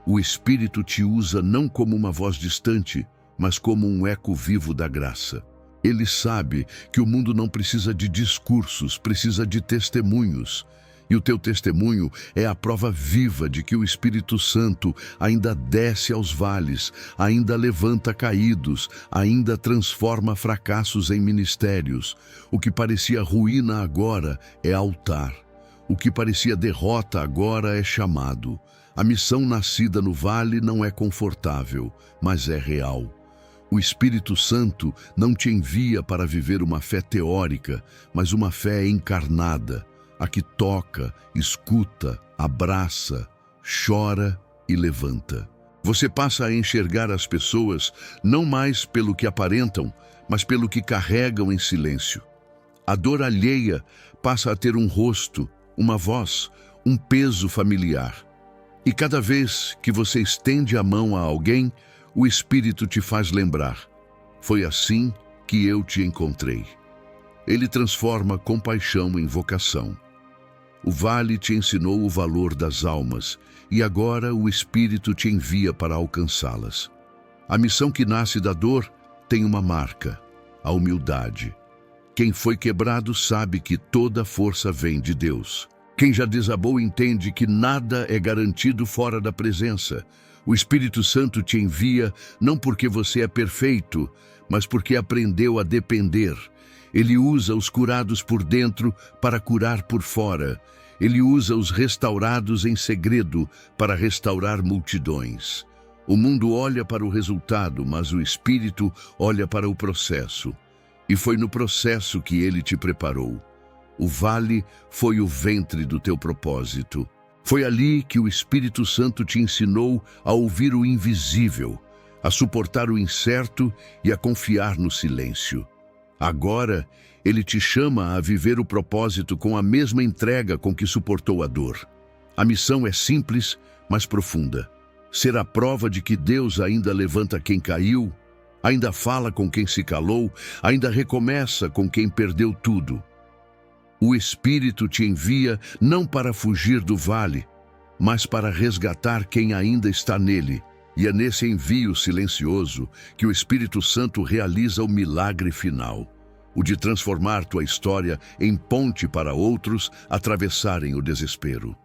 S1: O Espírito te usa não como uma voz distante, mas como um eco vivo da graça. Ele sabe que o mundo não precisa de discursos, precisa de testemunhos. E o teu testemunho é a prova viva de que o Espírito Santo ainda desce aos vales, ainda levanta caídos, ainda transforma fracassos em ministérios. O que parecia ruína agora é altar. O que parecia derrota agora é chamado. A missão nascida no vale não é confortável, mas é real. O Espírito Santo não te envia para viver uma fé teórica, mas uma fé encarnada, a que toca, escuta, abraça, chora e levanta. Você passa a enxergar as pessoas não mais pelo que aparentam, mas pelo que carregam em silêncio. A dor alheia passa a ter um rosto, uma voz, um peso familiar. E cada vez que você estende a mão a alguém, o Espírito te faz lembrar: foi assim que eu te encontrei. Ele transforma compaixão em vocação. O vale te ensinou o valor das almas, e agora o Espírito te envia para alcançá-las. A missão que nasce da dor tem uma marca: a humildade. Quem foi quebrado sabe que toda força vem de Deus. Quem já desabou entende que nada é garantido fora da presença. O Espírito Santo te envia não porque você é perfeito, mas porque aprendeu a depender. Ele usa os curados por dentro para curar por fora. Ele usa os restaurados em segredo para restaurar multidões. O mundo olha para o resultado, mas o Espírito olha para o processo. E foi no processo que ele te preparou. O vale foi o ventre do teu propósito. Foi ali que o Espírito Santo te ensinou a ouvir o invisível, a suportar o incerto e a confiar no silêncio. Agora, ele te chama a viver o propósito com a mesma entrega com que suportou a dor. A missão é simples, mas profunda. Ser a prova de que Deus ainda levanta quem caiu, ainda fala com quem se calou, ainda recomeça com quem perdeu tudo. O Espírito te envia não para fugir do vale, mas para resgatar quem ainda está nele. E é nesse envio silencioso que o Espírito Santo realiza o milagre final, o de transformar tua história em ponte para outros atravessarem o desespero.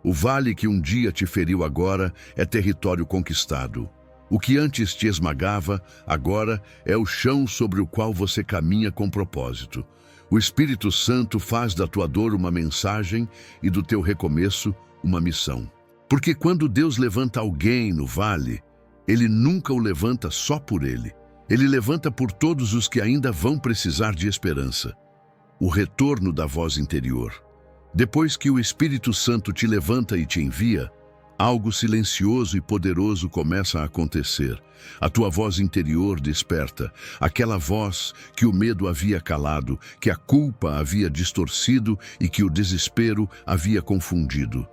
S1: O vale que um dia te feriu agora é território conquistado. O que antes te esmagava, agora é o chão sobre o qual você caminha com propósito. O Espírito Santo faz da tua dor uma mensagem e do teu recomeço uma missão. Porque quando Deus levanta alguém no vale, Ele nunca o levanta só por ele. Ele levanta por todos os que ainda vão precisar de esperança. O retorno da voz interior. Depois que o Espírito Santo te levanta e te envia, algo silencioso e poderoso começa a acontecer. A tua voz interior desperta, aquela voz que o medo havia calado, que a culpa havia distorcido e que o desespero havia confundido.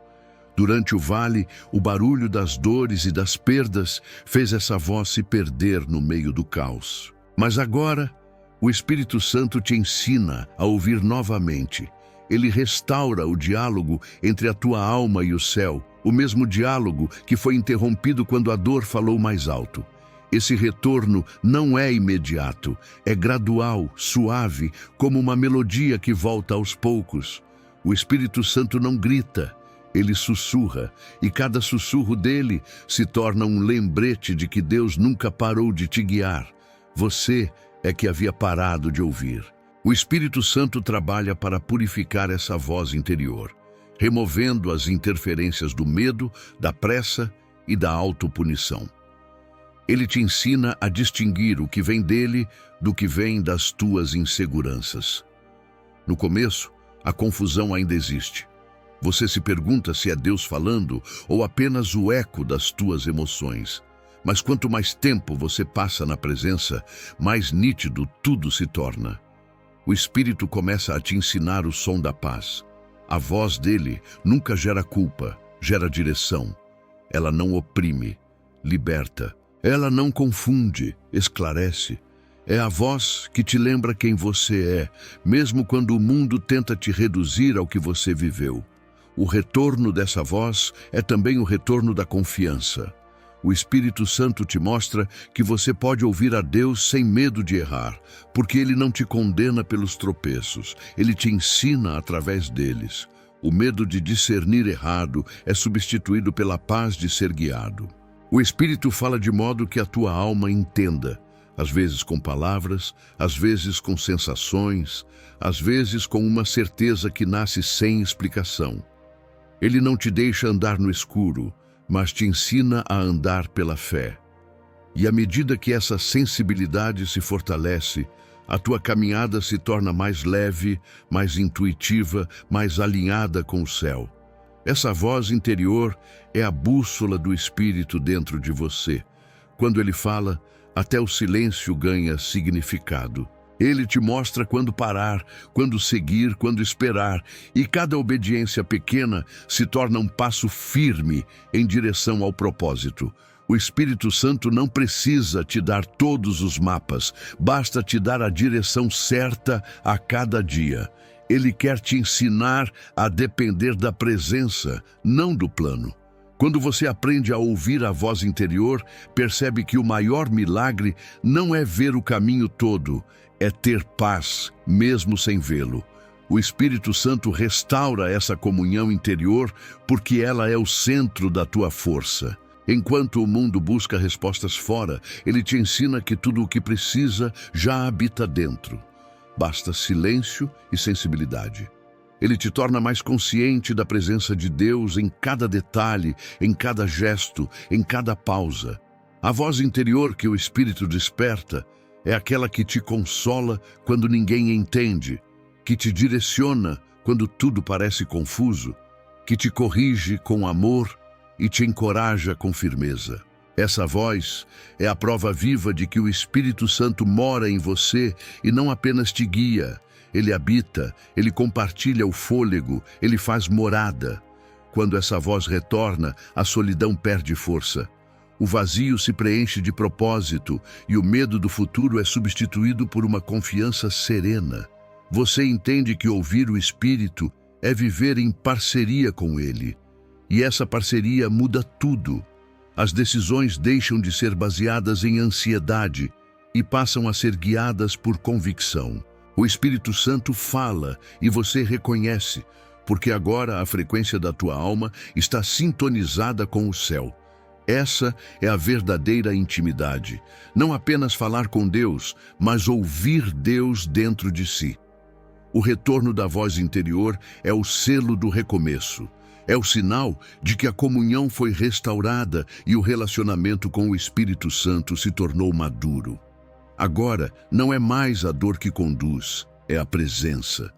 S1: Durante o vale, o barulho das dores e das perdas fez essa voz se perder no meio do caos. Mas agora, o Espírito Santo te ensina a ouvir novamente. Ele restaura o diálogo entre a tua alma e o céu, o mesmo diálogo que foi interrompido quando a dor falou mais alto. Esse retorno não é imediato, é gradual, suave, como uma melodia que volta aos poucos. O Espírito Santo não grita, ele sussurra, e cada sussurro dele se torna um lembrete de que Deus nunca parou de te guiar. Você é que havia parado de ouvir. O Espírito Santo trabalha para purificar essa voz interior, removendo as interferências do medo, da pressa e da autopunição. Ele te ensina a distinguir o que vem dele do que vem das tuas inseguranças. No começo, a confusão ainda existe. Você se pergunta se é Deus falando ou apenas o eco das tuas emoções. Mas quanto mais tempo você passa na presença, mais nítido tudo se torna. O Espírito começa a te ensinar o som da paz. A voz dele nunca gera culpa, gera direção. Ela não oprime, liberta. Ela não confunde, esclarece. É a voz que te lembra quem você é, mesmo quando o mundo tenta te reduzir ao que você viveu. O retorno dessa voz é também o retorno da confiança. O Espírito Santo te mostra que você pode ouvir a Deus sem medo de errar, porque Ele não te condena pelos tropeços, Ele te ensina através deles. O medo de discernir errado é substituído pela paz de ser guiado. O Espírito fala de modo que a tua alma entenda, às vezes com palavras, às vezes com sensações, às vezes com uma certeza que nasce sem explicação. Ele não te deixa andar no escuro, mas te ensina a andar pela fé. E à medida que essa sensibilidade se fortalece, a tua caminhada se torna mais leve, mais intuitiva, mais alinhada com o céu. Essa voz interior é a bússola do Espírito dentro de você. Quando ele fala, até o silêncio ganha significado. Ele te mostra quando parar, quando seguir, quando esperar, e cada obediência pequena se torna um passo firme em direção ao propósito. O Espírito Santo não precisa te dar todos os mapas, basta te dar a direção certa a cada dia. Ele quer te ensinar a depender da presença, não do plano. Quando você aprende a ouvir a voz interior, percebe que o maior milagre não é ver o caminho todo, é ter paz, mesmo sem vê-lo. O Espírito Santo restaura essa comunhão interior porque ela é o centro da tua força. Enquanto o mundo busca respostas fora, ele te ensina que tudo o que precisa já habita dentro. Basta silêncio e sensibilidade. Ele te torna mais consciente da presença de Deus em cada detalhe, em cada gesto, em cada pausa. A voz interior que o Espírito desperta é aquela que te consola quando ninguém entende, que te direciona quando tudo parece confuso, que te corrige com amor e te encoraja com firmeza. Essa voz é a prova viva de que o Espírito Santo mora em você e não apenas te guia. Ele habita, ele compartilha o fôlego, ele faz morada. Quando essa voz retorna, a solidão perde força. O vazio se preenche de propósito e o medo do futuro é substituído por uma confiança serena. Você entende que ouvir o Espírito é viver em parceria com ele. E essa parceria muda tudo. As decisões deixam de ser baseadas em ansiedade e passam a ser guiadas por convicção. O Espírito Santo fala e você reconhece, porque agora a frequência da tua alma está sintonizada com o céu. Essa é a verdadeira intimidade. Não apenas falar com Deus, mas ouvir Deus dentro de si. O retorno da voz interior é o selo do recomeço. É o sinal de que a comunhão foi restaurada e o relacionamento com o Espírito Santo se tornou maduro. Agora, não é mais a dor que conduz, é a presença.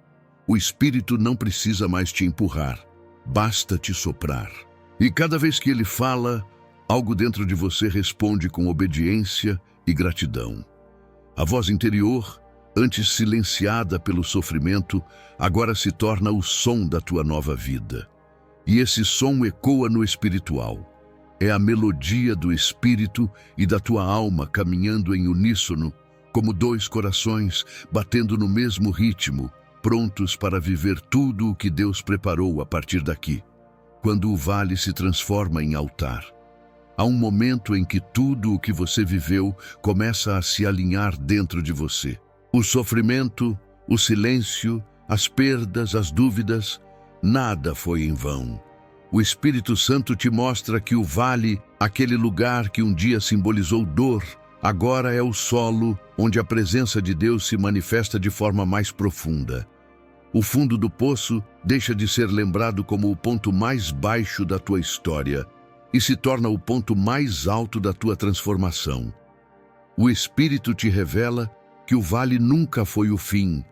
S1: O Espírito não precisa mais te empurrar, basta te soprar. E cada vez que ele fala, algo dentro de você responde com obediência e gratidão. A voz interior, antes silenciada pelo sofrimento, agora se torna o som da tua nova vida. E esse som ecoa no espiritual. É a melodia do espírito e da tua alma caminhando em uníssono, como dois corações batendo no mesmo ritmo, prontos para viver tudo o que Deus preparou a partir daqui. Quando o vale se transforma em altar, há um momento em que tudo o que você viveu começa a se alinhar dentro de você. O sofrimento, o silêncio, as perdas, as dúvidas, nada foi em vão. O Espírito Santo te mostra que o vale, aquele lugar que um dia simbolizou dor, agora é o solo onde a presença de Deus se manifesta de forma mais profunda. O fundo do poço deixa de ser lembrado como o ponto mais baixo da tua história e se torna o ponto mais alto da tua transformação. O Espírito te revela que o vale nunca foi o fim.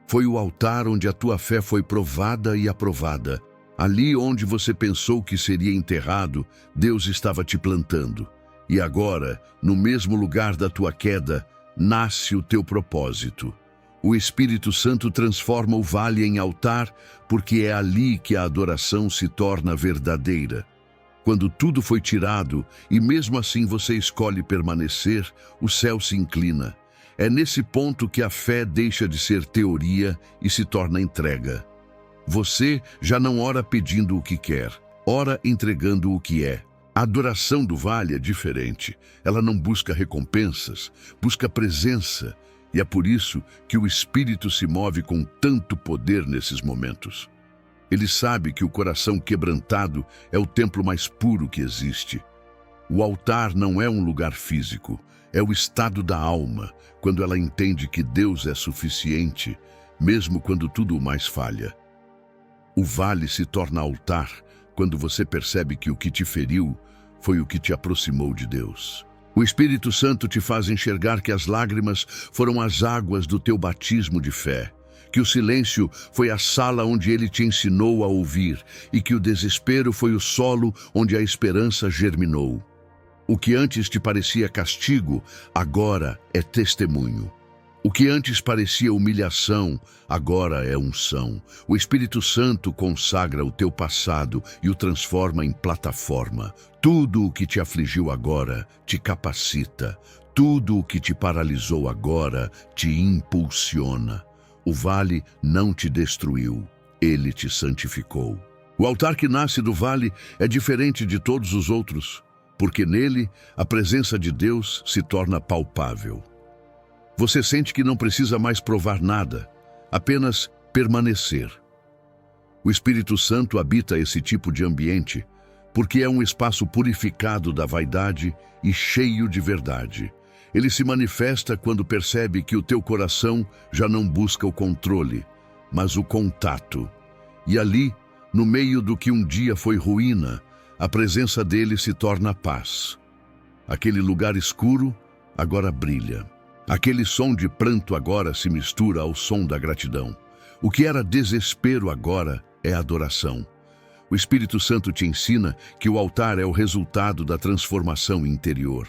S1: Foi o altar onde a tua fé foi provada e aprovada. Ali onde você pensou que seria enterrado, Deus estava te plantando. E agora, no mesmo lugar da tua queda, nasce o teu propósito. O Espírito Santo transforma o vale em altar, porque é ali que a adoração se torna verdadeira. Quando tudo foi tirado, e mesmo assim você escolhe permanecer, o céu se inclina. É nesse ponto que a fé deixa de ser teoria e se torna entrega. Você já não ora pedindo o que quer, ora entregando o que é. A adoração do vale é diferente. Ela não busca recompensas, busca presença. E é por isso que o Espírito se move com tanto poder nesses momentos. Ele sabe que o coração quebrantado é o templo mais puro que existe. O altar não é um lugar físico, é o estado da alma, quando ela entende que Deus é suficiente, mesmo quando tudo mais falha. O vale se torna altar quando você percebe que o que te feriu foi o que te aproximou de Deus. O Espírito Santo te faz enxergar que as lágrimas foram as águas do teu batismo de fé, que o silêncio foi a sala onde ele te ensinou a ouvir e que o desespero foi o solo onde a esperança germinou. O que antes te parecia castigo, agora é testemunho. O que antes parecia humilhação, agora é unção. O Espírito Santo consagra o teu passado e o transforma em plataforma. Tudo o que te afligiu agora te capacita. Tudo o que te paralisou agora te impulsiona. O vale não te destruiu, ele te santificou. O altar que nasce do vale é diferente de todos os outros, porque nele a presença de Deus se torna palpável. Você sente que não precisa mais provar nada, apenas permanecer. O Espírito Santo habita esse tipo de ambiente porque é um espaço purificado da vaidade e cheio de verdade. Ele se manifesta quando percebe que o teu coração já não busca o controle, mas o contato. E ali, no meio do que um dia foi ruína, a presença dele se torna paz. Aquele lugar escuro agora brilha. Aquele som de pranto agora se mistura ao som da gratidão. O que era desespero agora é adoração. O Espírito Santo te ensina que o altar é o resultado da transformação interior.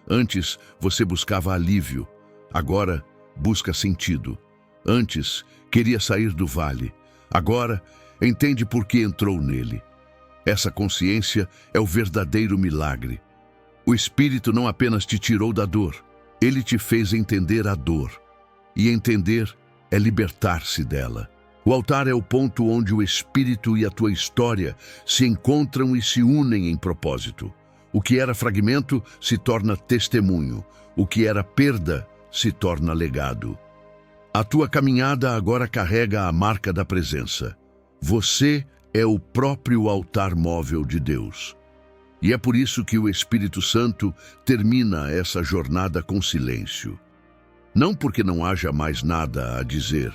S1: Antes, você buscava alívio. Agora, busca sentido. Antes, queria sair do vale. Agora, entende por que entrou nele. Essa consciência é o verdadeiro milagre. O Espírito não apenas te tirou da dor, ele te fez entender a dor. E entender é libertar-se dela. O altar é o ponto onde o Espírito e a tua história se encontram e se unem em propósito. O que era fragmento se torna testemunho. O que era perda se torna legado. A tua caminhada agora carrega a marca da presença. Você é o próprio altar móvel de Deus. E é por isso que o Espírito Santo termina essa jornada com silêncio. Não porque não haja mais nada a dizer,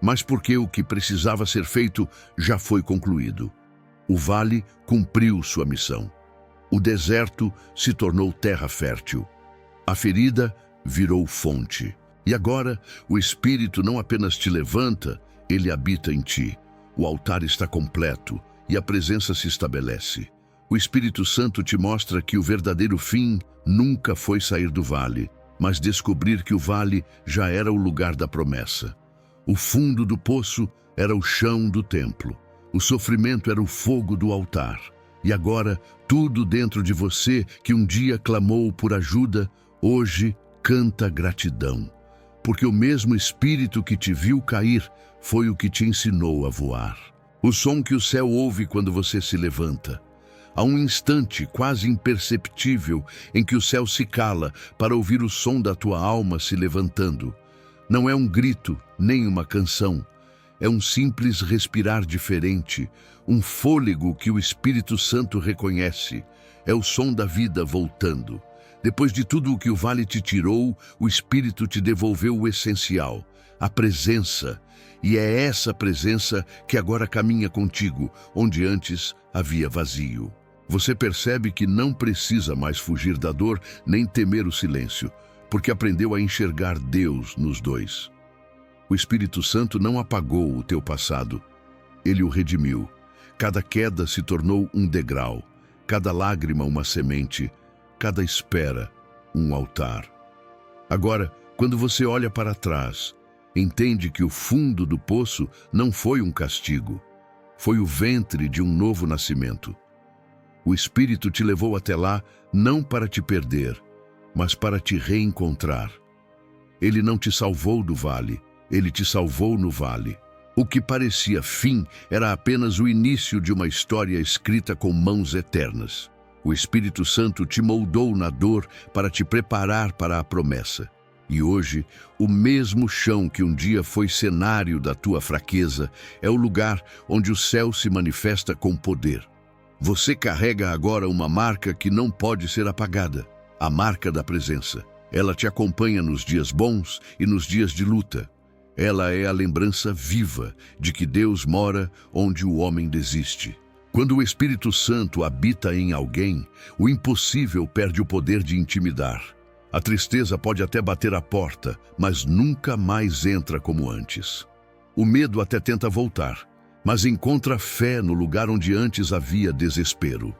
S1: mas porque o que precisava ser feito já foi concluído. O vale cumpriu sua missão. O deserto se tornou terra fértil. A ferida virou fonte. E agora, o Espírito não apenas te levanta, ele habita em ti. O altar está completo e a presença se estabelece. O Espírito Santo te mostra que o verdadeiro fim nunca foi sair do vale, mas descobrir que o vale já era o lugar da promessa. O fundo do poço era o chão do templo. O sofrimento era o fogo do altar. E agora, tudo dentro de você que um dia clamou por ajuda, hoje canta gratidão. Porque o mesmo Espírito que te viu cair foi o que te ensinou a voar. O som que o céu ouve quando você se levanta. Há um instante quase imperceptível em que o céu se cala para ouvir o som da tua alma se levantando. Não é um grito, nem uma canção. É um simples respirar diferente, um fôlego que o Espírito Santo reconhece. É o som da vida voltando. Depois de tudo o que o vale te tirou, o Espírito te devolveu o essencial, a presença. E é essa presença que agora caminha contigo, onde antes havia vazio. Você percebe que não precisa mais fugir da dor nem temer o silêncio, porque aprendeu a enxergar Deus nos dois. O Espírito Santo não apagou o teu passado, ele o redimiu. Cada queda se tornou um degrau, cada lágrima uma semente, cada espera um altar. Agora, quando você olha para trás, entende que o fundo do poço não foi um castigo, foi o ventre de um novo nascimento. O Espírito te levou até lá não para te perder, mas para te reencontrar. Ele não te salvou do vale, ele te salvou no vale. O que parecia fim era apenas o início de uma história escrita com mãos eternas. O Espírito Santo te moldou na dor para te preparar para a promessa. E hoje, o mesmo chão que um dia foi cenário da tua fraqueza é o lugar onde o céu se manifesta com poder. Você carrega agora uma marca que não pode ser apagada, a marca da presença. Ela te acompanha nos dias bons e nos dias de luta. Ela é a lembrança viva de que Deus mora onde o homem desiste. Quando o Espírito Santo habita em alguém, o impossível perde o poder de intimidar. A tristeza pode até bater a porta, mas nunca mais entra como antes. O medo até tenta voltar, mas encontra fé no lugar onde antes havia desespero.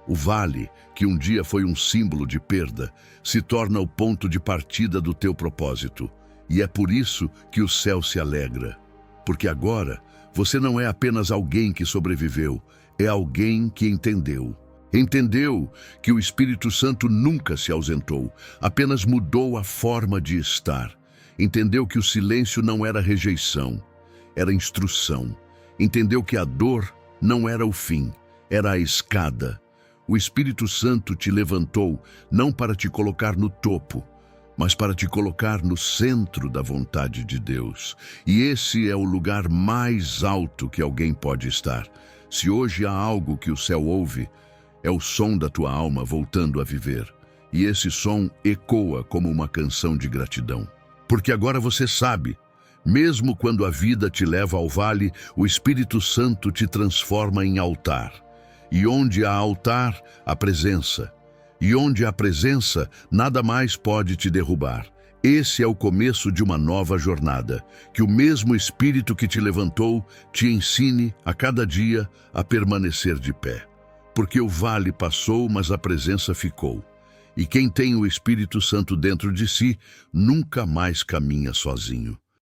S1: O vale, que um dia foi um símbolo de perda, se torna o ponto de partida do teu propósito. E é por isso que o céu se alegra. Porque agora, você não é apenas alguém que sobreviveu, é alguém que entendeu. Entendeu que o Espírito Santo nunca se ausentou, apenas mudou a forma de estar. Entendeu que o silêncio não era rejeição, era instrução. Entendeu que a dor não era o fim, era a escada. O Espírito Santo te levantou não para te colocar no topo, mas para te colocar no centro da vontade de Deus. E esse é o lugar mais alto que alguém pode estar. Se hoje há algo que o céu ouve, é o som da tua alma voltando a viver. E esse som ecoa como uma canção de gratidão. Porque agora você sabe, mesmo quando a vida te leva ao vale, o Espírito Santo te transforma em altar. E onde há altar, há presença. E onde há presença, nada mais pode te derrubar. Esse é o começo de uma nova jornada. Que o mesmo Espírito que te levantou te ensine a cada dia a permanecer de pé. Porque o vale passou, mas a presença ficou. E quem tem o Espírito Santo dentro de si, nunca mais caminha sozinho.